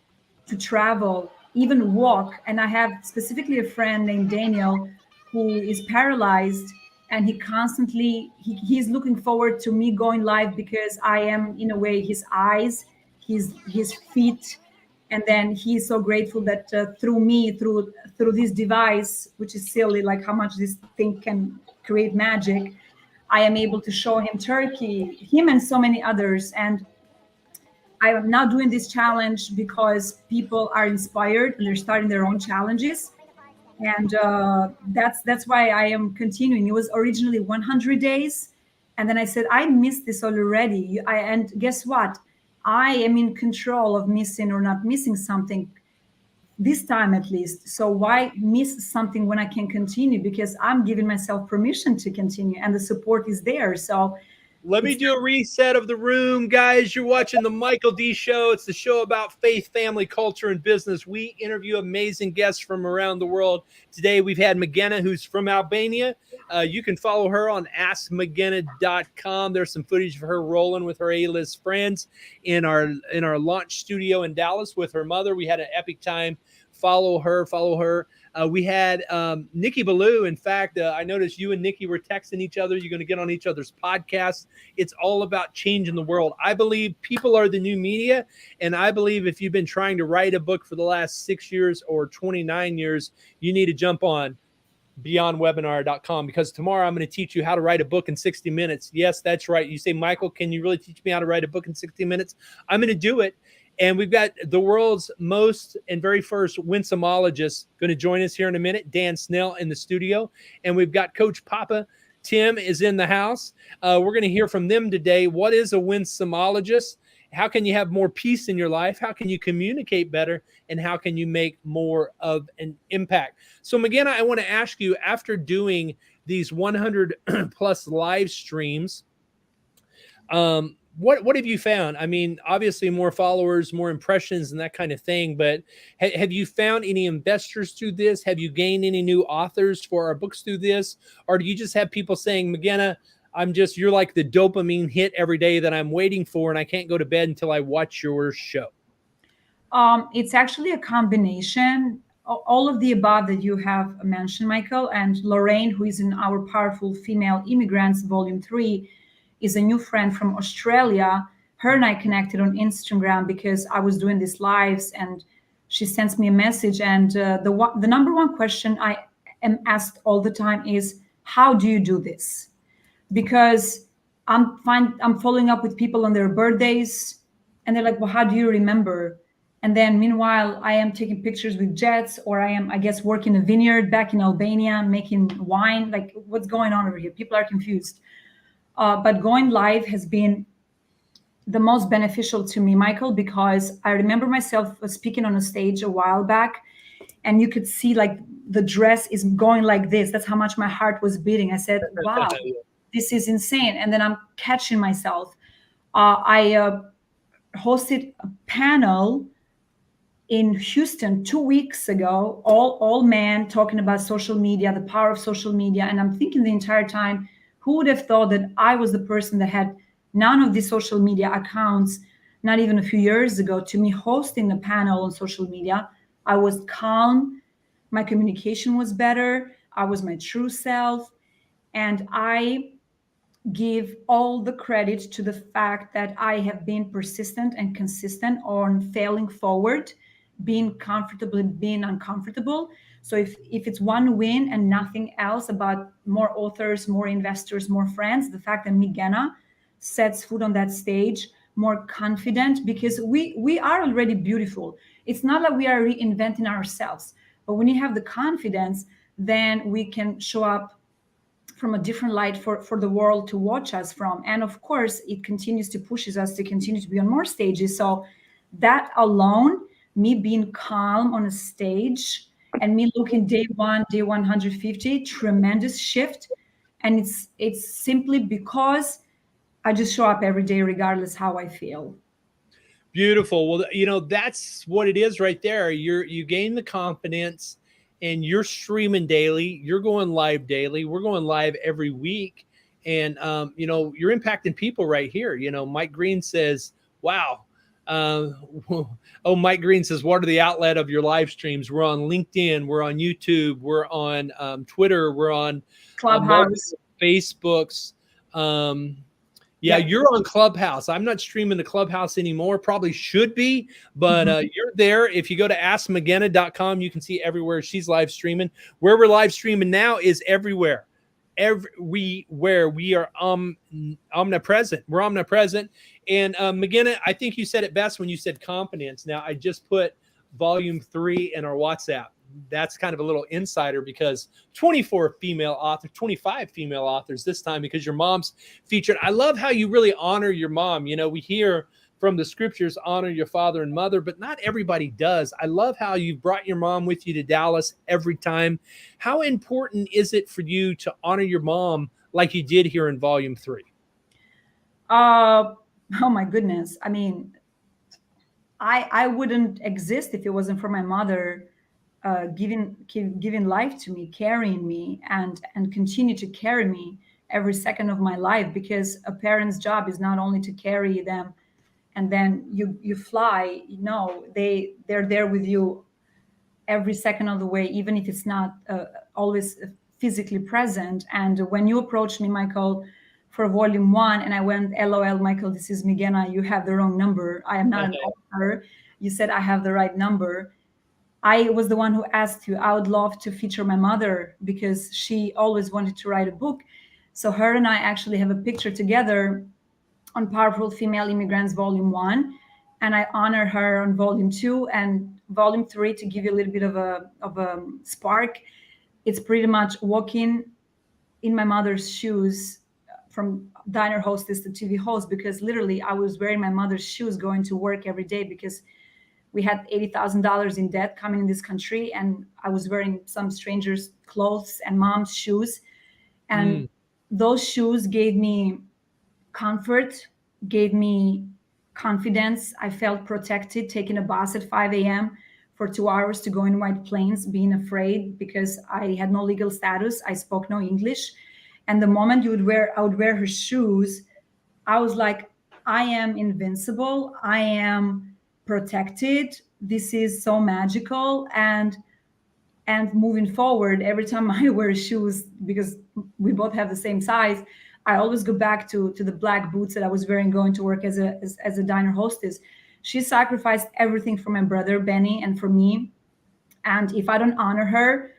to travel, even walk. And I have specifically a friend named Daniel who is paralyzed, and he constantly, he's looking forward to me going live, because I am, in a way, his eyes, his feet, And then he's so grateful that through me, through this device, which is silly, like how much this thing can create magic, I am able to show him Turkey, him and so many others. And I am now doing this challenge because people are inspired and they're starting their own challenges. And that's why I am continuing. It was originally 100 days. And then I said, I missed this already. And guess what? I am in control of missing or not missing something this time at least. So why miss something when I can continue? Because I'm giving myself permission to continue and the support is there. So let me do a reset of the room, guys. You're watching the Michael D Show. It's the show about faith, family, culture, and business. We interview amazing guests from around the world. Today, we've had McGenna, who's from Albania. You can follow her on AskMcGenna.com. There's some footage of her rolling with her A-list friends in our launch studio in Dallas with her mother. We had an epic time. Follow her. We had Nicky Billou. In fact, I noticed you and Nicky were texting each other. You're going to get on each other's podcasts. It's all about changing the world. I believe people are the new media. And I believe if you've been trying to write a book for the last 6 years or 29 years, you need to jump on beyondwebinar.com, because tomorrow I'm going to teach you how to write a book in 60 minutes. Yes, that's right. You say, Michael, can you really teach me how to write a book in 60 minutes? I'm going to do it. And we've got the world's most and very first winsomeologist going to join us here in a minute, Dan Snell, in the studio. And we've got Coach Papa Tim is in the house. We're going to hear from them today. What is a winsomeologist? How can you have more peace in your life? How can you communicate better? And how can you make more of an impact? So, McGenna, I want to ask you, after doing these 100 plus live streams, what have you found? I mean, obviously more followers, more impressions and that kind of thing, but have you found any investors through this? Have you gained any new authors for our books through this? Or do you just have people saying, McGenna, you're like the dopamine hit every day that I'm waiting for, and I can't go to bed until I watch your show? It's actually a combination. All of the above that you have mentioned, Michael, and Lorraine, who is in our Powerful Female Immigrants, Volume 3, is a new friend from Australia. Her and I connected on Instagram because I was doing these lives, and she sends me a message. And the number one question I am asked all the time is, how do you do this? Because I'm following up with people on their birthdays, and they're like, well, how do you remember? And then meanwhile, I am taking pictures with jets, or I am, I guess, working a vineyard back in Albania, making wine. Like, what's going on over here? People are confused. But going live has been the most beneficial to me, Michael, because I remember myself speaking on a stage a while back, and you could see like the dress is going like this. That's how much my heart was beating. I said, wow, this is insane. And then I'm catching myself. I hosted a panel in Houston 2 weeks ago, all men talking about social media, the power of social media. And I'm thinking the entire time, who would have thought that I was the person that had none of these social media accounts, not even a few years ago, to me hosting a panel on social media. I was calm. My communication was better. I was my true self. And I give all the credit to the fact that I have been persistent and consistent on failing forward, being comfortable and being uncomfortable. So if it's one win and nothing else about more authors, more investors, more friends, the fact that McGenna sets foot on that stage, more confident, because we are already beautiful. It's not like we are reinventing ourselves, but when you have the confidence, then we can show up from a different light for the world to watch us from. And of course, it continues to pushes us to continue to be on more stages. So that alone, me being calm on a stage and me looking day 150, tremendous shift. And it's simply because I just show up every day, regardless how I feel. Beautiful. Well, that's what it is right there. You gain the confidence, and you're streaming daily. You're going live daily. We're going live every week. And, you're impacting people right here. Mike Green says, wow. Mike Green says, what are the outlet of your live streams? We're on LinkedIn. We're on YouTube. We're on Twitter. We're on Clubhouse, Facebooks. Yeah, you're on Clubhouse. I'm not streaming the Clubhouse anymore. Probably should be, but you're there. If you go to askmcgenna.com, you can see everywhere she's live streaming. Where we're live streaming now is everywhere. Everywhere. We are omnipresent. We're omnipresent. And McGenna, I think you said it best when you said confidence. Now, I just put volume 3 in our WhatsApp. That's kind of a little insider because 25 female authors this time because your mom's featured. I love how you really honor your mom. You know, we hear from the scriptures, honor your father and mother, but not everybody does. I love how you've brought your mom with you to Dallas every time. How important is it for you to honor your mom like you did here in volume 3? Oh my goodness. I mean, I wouldn't exist if it wasn't for my mother giving life to me, carrying me, and continue to carry me every second of my life, because a parent's job is not only to carry them and then you fly. No, they're there with you every second of the way, even if it's not always physically present. And when you approached me, Michael, for volume 1, and I went, LOL, Michael, this is McGenna, you have the wrong number. I am not an author. You said I have the right number. I was the one who asked you. I would love to feature my mother because she always wanted to write a book. So her and I actually have a picture together on Powerful Female Immigrants, volume 1. And I honor her on volume 2 and volume 3 to give you a little bit of a spark. It's pretty much walking in my mother's shoes, from diner hostess to TV host, because literally I was wearing my mother's shoes going to work every day because we had $80,000 in debt coming in this country, and I was wearing some stranger's clothes and mom's shoes. And those shoes gave me comfort, gave me confidence. I felt protected, taking a bus at 5 a.m. for 2 hours to go in White Plains, being afraid because I had no legal status. I spoke no English. And the moment I would wear her shoes, I was like, I am invincible. I am protected. This is so magical. And moving forward, every time I wear shoes, because we both have the same size, I always go back to the black boots that I was wearing going to work as a diner hostess. She sacrificed everything for my brother Benny and for me. And if I don't honor her,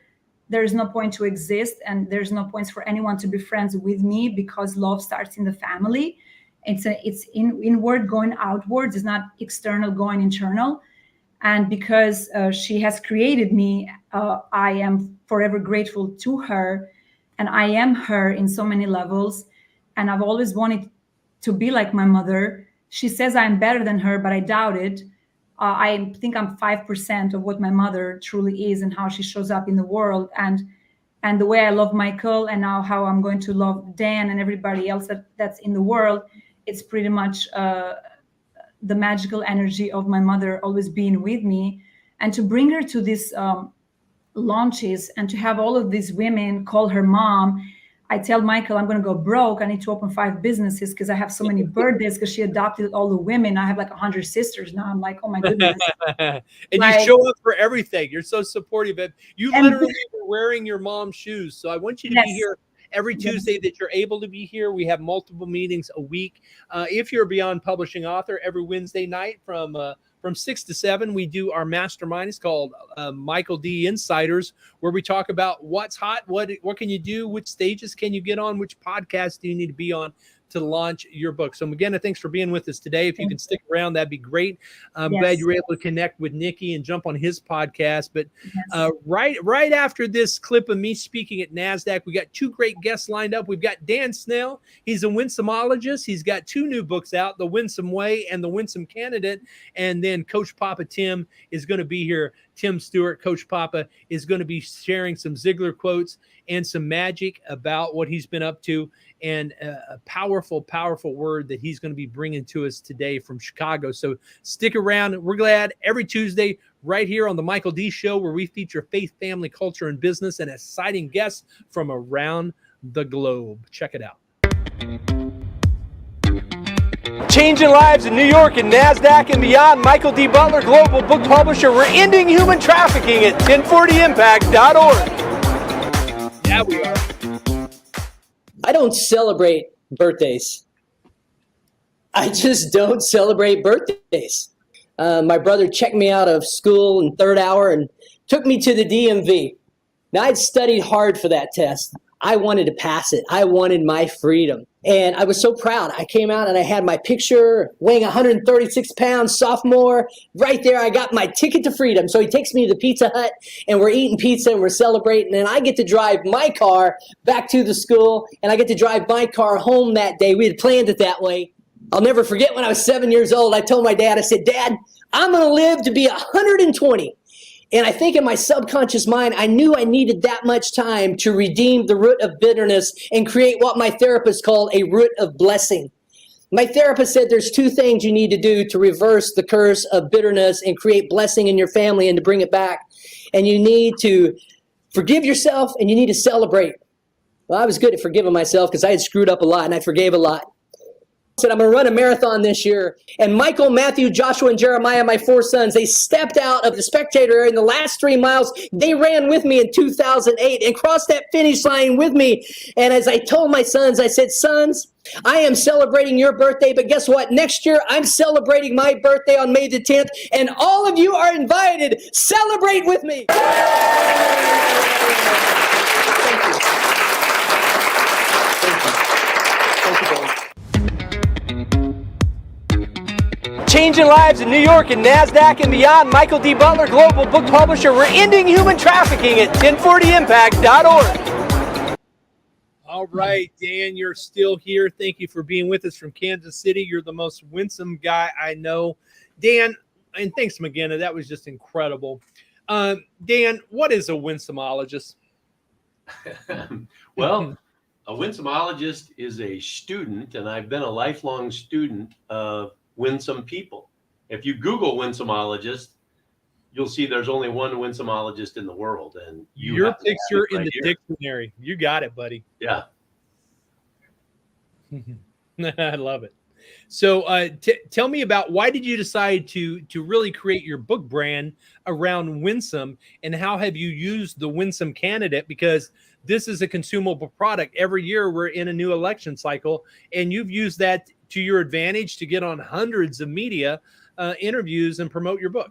there's no point to exist, and there's no points for anyone to be friends with me, because love starts in the family. It's inward going outwards. It's not external going internal. And because she has created me, I am forever grateful to her, and I am her in so many levels. And I've always wanted to be like my mother. She says I'm better than her, but I doubt it. I think I'm 5% of what my mother truly is and how she shows up in the world. And the way I love Michael, and now how I'm going to love Dan and everybody else that's in the world, it's pretty much the magical energy of my mother always being with me. And to bring her to these launches and to have all of these women call her mom. I tell Michael, I'm going to go broke. I need to open 5 businesses because I have so many birthdays, because she adopted all the women. I have like 100 sisters now. I'm like, oh my goodness. And you show up for everything. You're so supportive. You literally were wearing your mom's shoes. So I want you to be here every Tuesday that you're able to be here. We have multiple meetings a week. If you're a Beyond Publishing author, every Wednesday night from 6 to 7, we do our mastermind. It's called MichaelD Insiders, where we talk about what's hot, what can you do, which stages can you get on, which podcast do you need to be on to launch your book. So McGenna, thanks for being with us today. If you can stick around, that'd be great. I'm glad you were able to connect with Nicky and jump on his podcast. But right after this clip of me speaking at NASDAQ, we got 2 great guests lined up. We've got Dan Snell. He's a Winsomologist. He's got 2 new books out, The Winsome Way and The Winsome Candidate. And then Coach Papa Tim is going to be here. Tim Stewart, Coach Papa, is going to be sharing some Ziglar quotes and some magic about what he's been up to, and a powerful, powerful word that he's going to be bringing to us today from Chicago. So stick around. We're glad every Tuesday right here on the Michael D Show, where we feature faith, family, culture, and business, and exciting guests from around the globe. Check it out. Changing lives in New York and NASDAQ and beyond. Michael D. Butler, Global Book Publisher. We're ending human trafficking at 1040impact.org. Yeah, we are. I don't celebrate birthdays. I just don't celebrate birthdays. My brother checked me out of school in third hour and took me to the DMV. Now, I'd studied hard for that test. I wanted to pass it. I wanted my freedom. And I was so proud. I came out and I had my picture, weighing 136 pounds, sophomore. Right there, I got my ticket to freedom. So he takes me to the Pizza Hut, and we're eating pizza, and we're celebrating. And I get to drive my car back to the school, and I get to drive my car home that day. We had planned it that way. I'll never forget when I was 7 years old, I told my dad, I said, Dad, I'm going to live to be 120. And I think in my subconscious mind, I knew I needed that much time to redeem the root of bitterness and create what my therapist called a root of blessing. My therapist said there's two things you need to do to reverse the curse of bitterness and create blessing in your family and to bring it back. And you need to forgive yourself and you need to celebrate. Well, I was good at forgiving myself because I had screwed up a lot and I forgave a lot. Said, I'm going to run a marathon this year. And Michael, Matthew, Joshua, and Jeremiah, my four sons, they stepped out of the spectator area in the last 3 miles. They ran with me in 2008 and crossed that finish line with me. And as I told my sons, I said, sons, I am celebrating your birthday, but guess what? Next year, I'm celebrating my birthday on May the 10th, and all of you are invited. Celebrate with me. Changing lives in New York and NASDAQ and beyond. Michael D. Butler, global book publisher. We're ending human trafficking at 1040impact.org. All right, Dan, you're still here. Thank you for being with us from Kansas City. You're the most winsome guy I know. Dan, and thanks, McGinna. That was just incredible. Dan, what is a winsomologist? Well, a winsomologist is a student, and I've been a lifelong student of winsome people. If you Google winsomologist, you'll see there's only one winsomologist in the world, and your picture in the dictionary. You got it, buddy. Yeah. I love it. So tell me about, why did you decide to really create your book brand around winsome, and how have you used the Winsome Candidate? Because this is a consumable product. Every year we're in a new election cycle, and you've used that to your advantage to get on hundreds of media interviews and promote your book.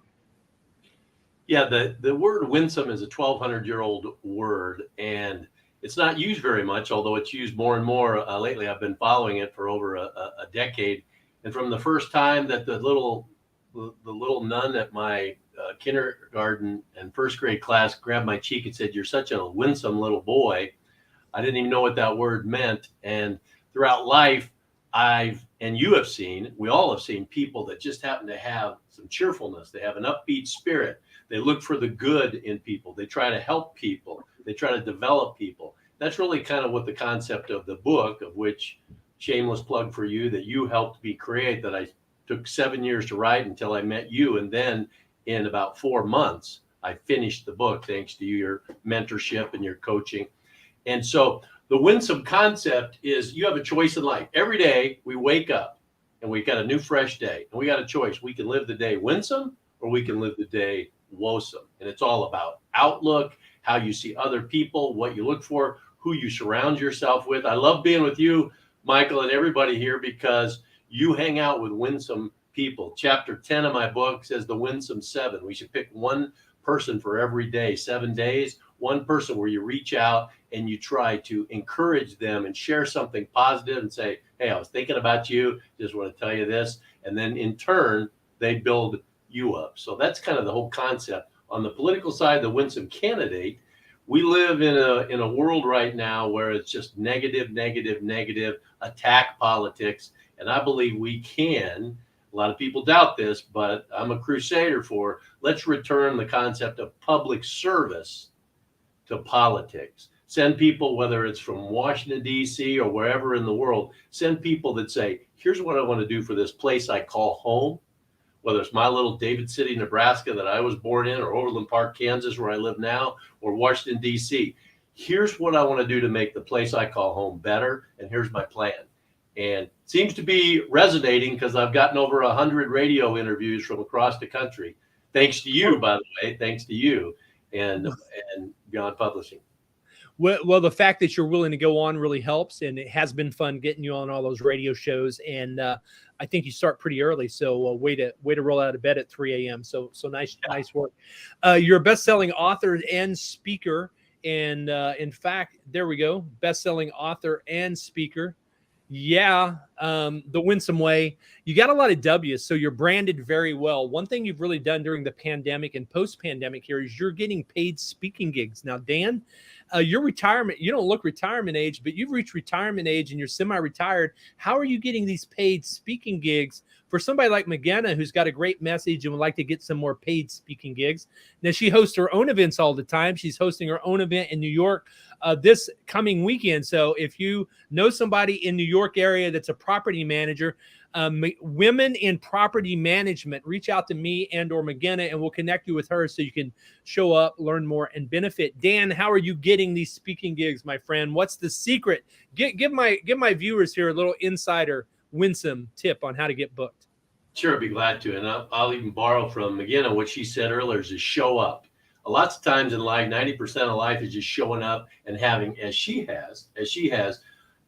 Yeah, the word winsome is a 1,200-year-old word, and it's not used very much, although it's used more and more lately. I've been following it for over a decade. And from the first time that the little nun at my kindergarten and first grade class grabbed my cheek and said, "You're such a winsome little boy," I didn't even know what that word meant. And throughout life, we all have seen people that just happen to have some cheerfulness. They have an upbeat spirit. They look for the good in people. They try to help people. They try to develop people. That's really kind of what the concept of the book, of which, shameless plug for you, that you helped me create, that I took 7 years to write until I met you. And then in about 4 months, I finished the book, thanks to your mentorship and your coaching. And so the winsome concept is you have a choice in life. Every day we wake up and we got a new fresh day, and we got a choice. We can live the day winsome, or we can live the day woesome. And it's all about outlook, how you see other people, what you look for, who you surround yourself with. I love being with you, Michael, and everybody here, because you hang out with winsome people. Chapter 10 of my book says the winsome 7. We should pick one person for every day, 7 days, one person where you reach out and you try to encourage them and share something positive and say, "Hey, I was thinking about you, just want to tell you this." And then in turn, they build you up. So that's kind of the whole concept. On the political side, the Winsome Candidate, we live in a world right now where it's just negative, attack politics. And I believe we can, a lot of people doubt this, but I'm a crusader for, let's return the concept of public service to politics. Send people, whether it's from Washington, D.C. or wherever in the world, send people that say, here's what I want to do for this place I call home. Whether it's my little David City, Nebraska that I was born in, or Overland Park, Kansas, where I live now, or Washington, D.C. Here's what I want to do to make the place I call home better, and here's my plan. And it seems to be resonating because I've gotten over 100 radio interviews from across the country. Thanks to you, by the way, thanks to you and Beyond Publishing. Well, the fact that you're willing to go on really helps, and it has been fun getting you on all those radio shows. And I think you start pretty early, so way to roll out of bed at 3 a.m. So nice work. You're a best-selling author and speaker, and in fact, there we go, best-selling author and speaker. Yeah, the Winsome way. You got a lot of W's, so you're branded very well. One thing you've really done during the pandemic and post-pandemic here is you're getting paid speaking gigs. Now, Dan, your retirement, you don't look retirement age, but you've reached retirement age and you're semi-retired. How are you getting these paid speaking gigs for somebody like McGenna, who's got a great message and would like to get some more paid speaking gigs? Now, she hosts her own events all the time. She's hosting her own event in New York this coming weekend. So if you know somebody in New York area that's a property manager, women in property management, reach out to me and or McGenna, and we'll connect you with her so you can show up, learn more, and benefit. Dan, how are you getting these speaking gigs, my friend? What's the secret? Give my viewers here a little insider Winsome tip on how to get booked. Sure, I'd be glad to. And I'll even borrow from McGenna what she said earlier, is just show up. Lots of times in life, 90% of life is just showing up and having, as she has,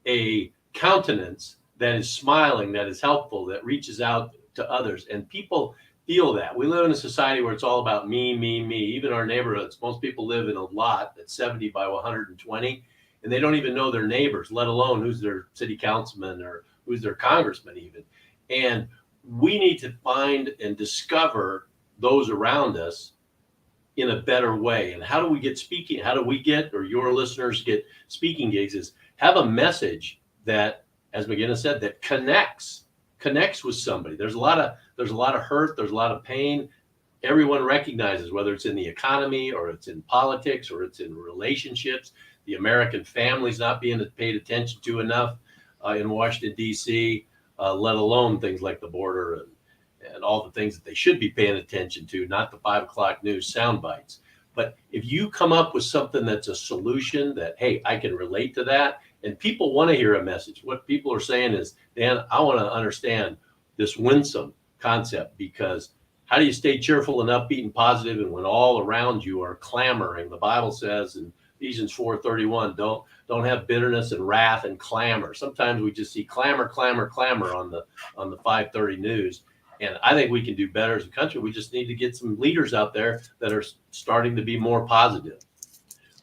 a countenance that is smiling, that is helpful, that reaches out to others. And people feel that. We live in a society where it's all about me, me, me. Even our neighborhoods, most people live in a lot that's 70 by 120, and they don't even know their neighbors, let alone who's their city councilman or who's their congressman even. And we need to find and discover those around us in a better way. And how do we get speaking? How do we get, or your listeners get speaking gigs, is have a message that, as McGinnis said, that connects with somebody. There's a lot of hurt. There's a lot of pain. Everyone recognizes, whether it's in the economy or it's in politics or it's in relationships, the American family's not being paid attention to enough in Washington, D.C., let alone things like the border and all the things that they should be paying attention to, not the 5 o'clock news sound bites. But if you come up with something that's a solution that, hey, I can relate to that, and people want to hear a message. What people are saying is, Dan, I want to understand this winsome concept, because how do you stay cheerful and upbeat and positive, and when all around you are clamoring? The Bible says in Ephesians 4:31, don't have bitterness and wrath and clamor. Sometimes we just see clamor on the 5:30 news. And I think we can do better as a country. We just need to get some leaders out there that are starting to be more positive.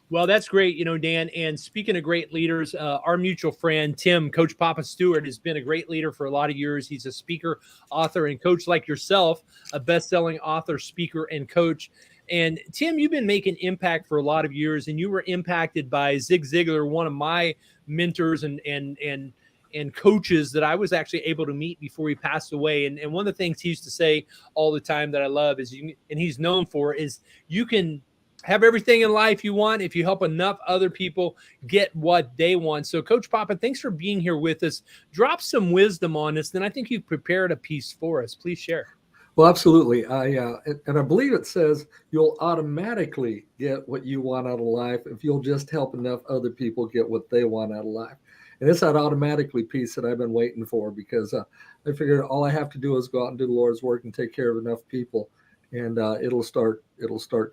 Well, that's great, Dan. And speaking of great leaders, our mutual friend, Tim, Coach Papa Stewart, has been a great leader for a lot of years. He's a speaker, author, and coach like yourself, a best-selling author, speaker, and coach. And Tim, you've been making impact for a lot of years, and you were impacted by Zig Ziglar, one of my mentors and coaches that I was actually able to meet before he passed away. And one of the things he used to say all the time that I love is, and he's known for, is you can have everything in life you want if you help enough other people get what they want. So Coach Papa, thanks for being here with us. Drop some wisdom on us. Then I think you've prepared a piece for us. Please share. Well, absolutely. I believe it says you'll automatically get what you want out of life if you'll just help enough other people get what they want out of life. And it's that automatically piece that I've been waiting for, because I figured all I have to do is go out and do the Lord's work and take care of enough people, and it'll start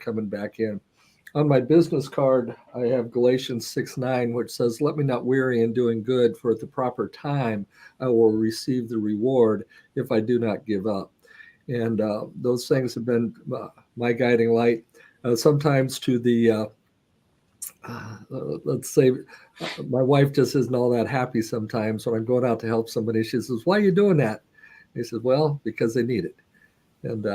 coming back in. On my business card, I have Galatians 6:9, which says, "Let me not weary in doing good, for at the proper time I will receive the reward if I do not give up." And those things have been my guiding light. Sometimes to the let's say my wife just isn't all that happy sometimes when I'm going out to help somebody. She says, "Why are you doing that?" He says, "Well, because they need it." And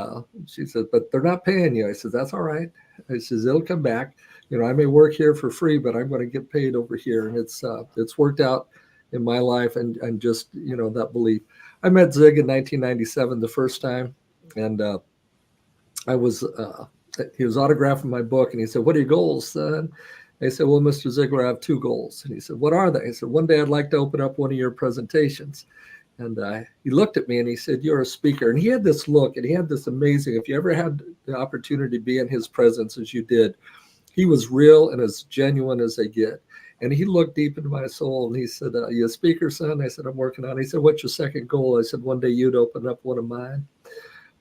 she says, "But they're not paying you." I said, "That's all right." I says, "It'll come back. I may work here for free, but I'm going to get paid over here." And it's worked out in my life, and just, that belief. I met Zig in 1997 the first time, and he was autographing my book, and he said, "What are your goals, son?" I said, "Well, Mr. Ziglar, I have 2 goals." And he said, "What are they?" I said, "One day I'd like to open up one of your presentations." And he looked at me and he said, "You're a speaker." And he had this look, and he had this amazing, if you ever had the opportunity to be in his presence as you did, he was real and as genuine as they get. And he looked deep into my soul and he said, "Are you a speaker, son?" I said, "I'm working on it." He said, "What's your second goal?" I said, "One day you'd open up one of mine."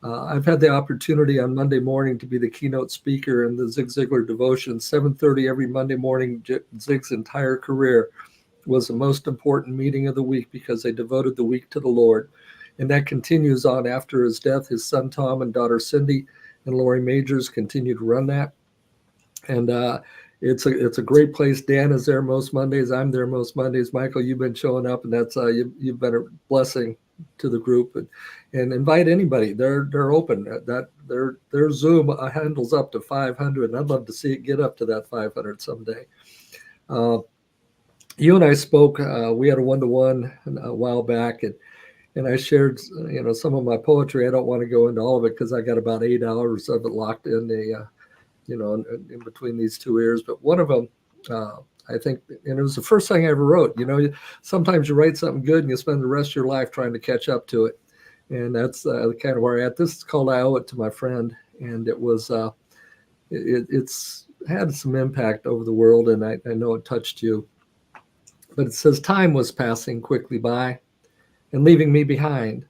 I've had the opportunity on Monday morning to be the keynote speaker in the Zig Ziglar devotion. 7:30 every Monday morning. Zig's entire career was the most important meeting of the week because they devoted the week to the Lord. And that continues on after his death. His son Tom and daughter Cindy and Lori Majors continue to run that. And it's a great place. Dan is there most Mondays. I'm there most Mondays. Michael, you've been showing up, and that's you've been a blessing to the group. And invite anybody. They're open. Their Zoom handles up to 500, and I'd love to see it get up to that 500 someday. You and I spoke. We had a one-to-one a while back, and I shared some of my poetry. I don't want to go into all of it because I got about 8 hours of it locked in in between these two ears. But one of them, I think, and it was the first thing I ever wrote. Sometimes you write something good and you spend the rest of your life trying to catch up to it. And that's kind of where I'm at. This is called I Owe It to My Friend. And it was, it's had some impact over the world, and I know it touched you. But it says, time was passing quickly by and leaving me behind.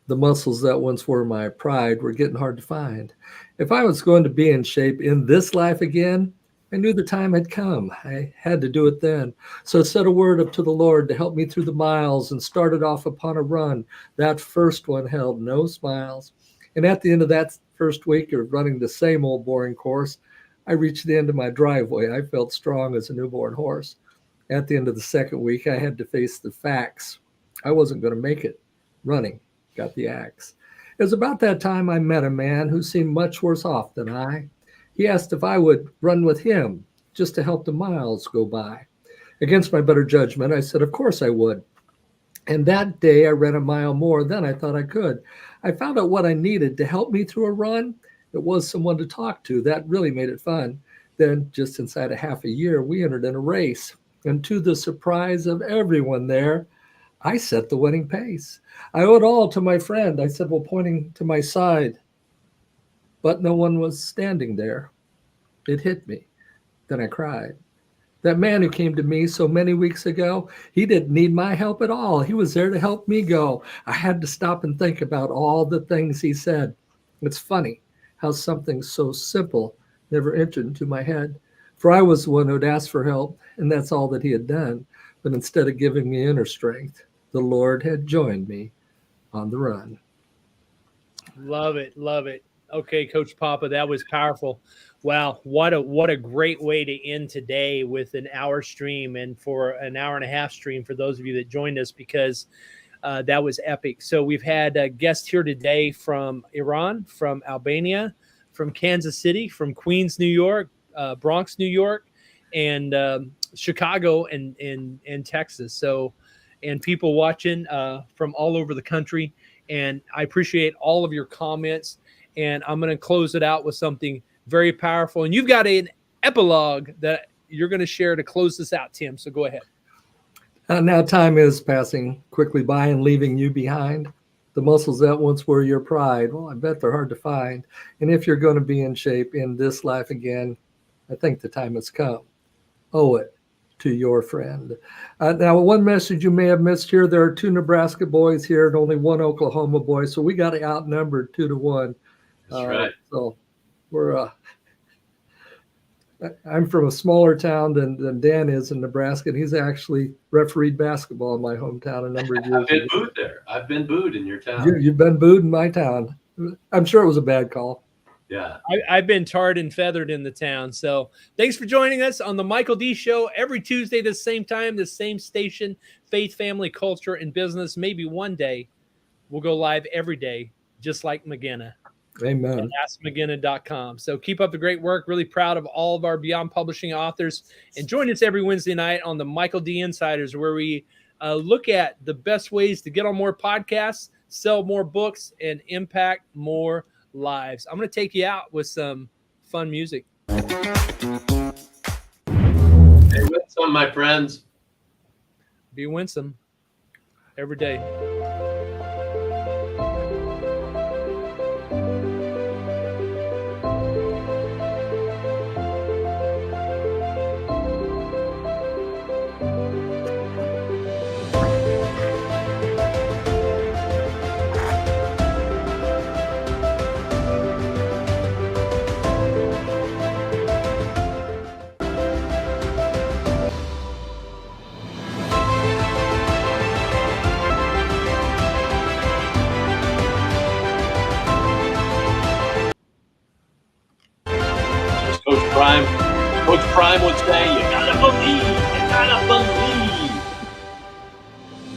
The muscles that once were my pride were getting hard to find. If I was going to be in shape in this life again, I knew the time had come. I had to do it then. So I said a word up to the Lord to help me through the miles and started off upon a run. That first one held no smiles. And at the end of that first week of running the same old boring course, I reached the end of my driveway. I felt strong as a newborn horse. At the end of the second week, I had to face the facts. I wasn't going to make it. Running got the axe. It was about that time I met a man who seemed much worse off than I. He asked if I would run with him just to help the miles go by. Against my better judgment, I said, of course I would. And that day I ran a mile more than I thought I could. I found out what I needed to help me through a run. It was someone to talk to. That really made it fun. Then just inside a half a year, we entered in a race. And to the surprise of everyone there, I set the winning pace. I owe it all to my friend. I said, well, pointing to my side. But no one was standing there. It hit me. Then I cried. That man who came to me so many weeks ago, he didn't need my help at all. He was there to help me go. I had to stop and think about all the things he said. It's funny how something so simple never entered into my head. For I was the one who'd asked for help, and that's all that he had done. But instead of giving me inner strength, the Lord had joined me on the run. Love it. Love it. Okay, Coach Papa, that was powerful. Wow, what a great way to end today with an hour stream, and for an hour and a half stream for those of you that joined us, because that was epic. So we've had a guest here today from Iran, from Albania, from Kansas City, from Queens, New York, Bronx, New York, and Chicago and Texas. So, and people watching from all over the country. And I appreciate all of your comments. And I'm going to close it out with something very powerful. And you've got an epilogue that you're going to share to close this out, Tim. So go ahead. Now time is passing quickly by and leaving you behind. The muscles that once were your pride, well, I bet they're hard to find. And if you're going to be in shape in this life again, I think the time has come. Owe it to your friend. Now, one message you may have missed here, there are 2 Nebraska boys here and only 1 Oklahoma boy. So we got outnumbered 2-1. That's right. So we're, I'm from a smaller town than Dan is in Nebraska, and he's actually refereed basketball in my hometown a number of years. I've been booed there. I've been booed in your town. You've been booed in my town. I'm sure it was a bad call. Yeah. I've been tarred and feathered in the town. So thanks for joining us on the Michael D Show every Tuesday, the same time, the same station, faith, family, culture, and business. Maybe one day we'll go live every day, just like McGinna. Amen. AskMcGinna.com. So keep up the great work. Really proud of all of our Beyond Publishing authors. And join us every Wednesday night on the Michael D Insiders, where we look at the best ways to get on more podcasts, sell more books, and impact more lives. I'm going to take you out with some fun music. Hey, Winsome, my friends. Be winsome every day. would say, you gotta believe. You gotta believe.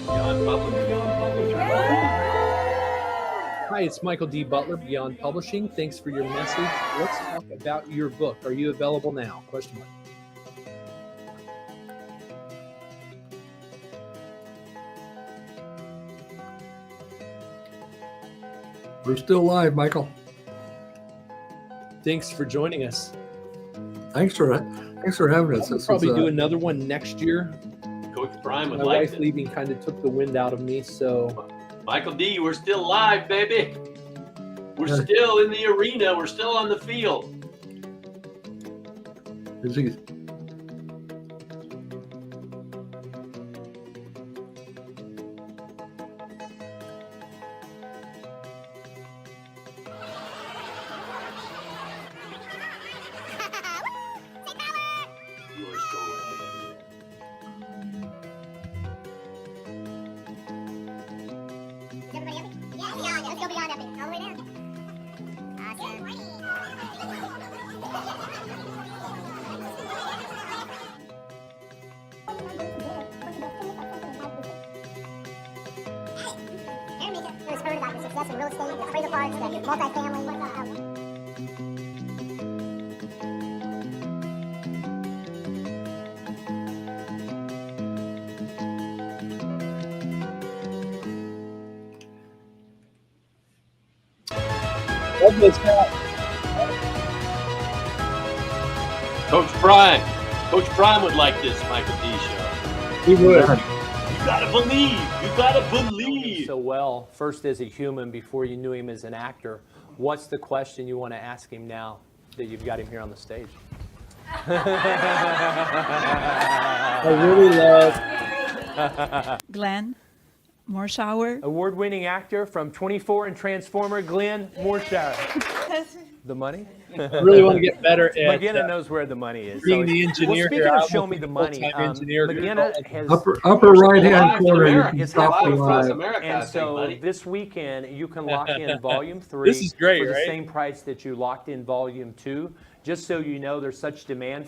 Beyond Publishing. Beyond Publishing. Hi, it's Michael D. Butler, Beyond Publishing. Thanks for your message. Let's talk about your book. Are you available now? Question mark. We're still live, Michael. Thanks for joining us. Thanks for having us. We'll probably do another one next year. Coach Prime would My like wife it. leaving kind of took the wind out of me, so Michael D, we're still live, baby. We're still in the arena. We're still on the field. Is he- You are still live. Is everybody epic? Yeah, beyond. Let's go beyond epic. All the way down. It was heard about your success in real estate, the trailer parks, the multifamily. Coach Prime. Coach Prime would like this Michael D show. he would. You gotta believe. You gotta believe. So well, first as a human before you knew him as an actor. What's the question you want to ask him now that you've got him here on the stage? I really love Glenn Morshower. Award-winning actor from 24 and Transformer, Glenn Morshower. The money? really want to get better at McGinna knows where the money is. being the engineer. Well, speaking here. of I show almost me the a money, full-time engineer. McGinna has upper right-hand Live corner. You America can is stop the happening across live. America, I And think, so buddy. this weekend you can lock in Volume 3 This is great, for the right? same price that you locked in Volume 2. Just so you know, there's such demand for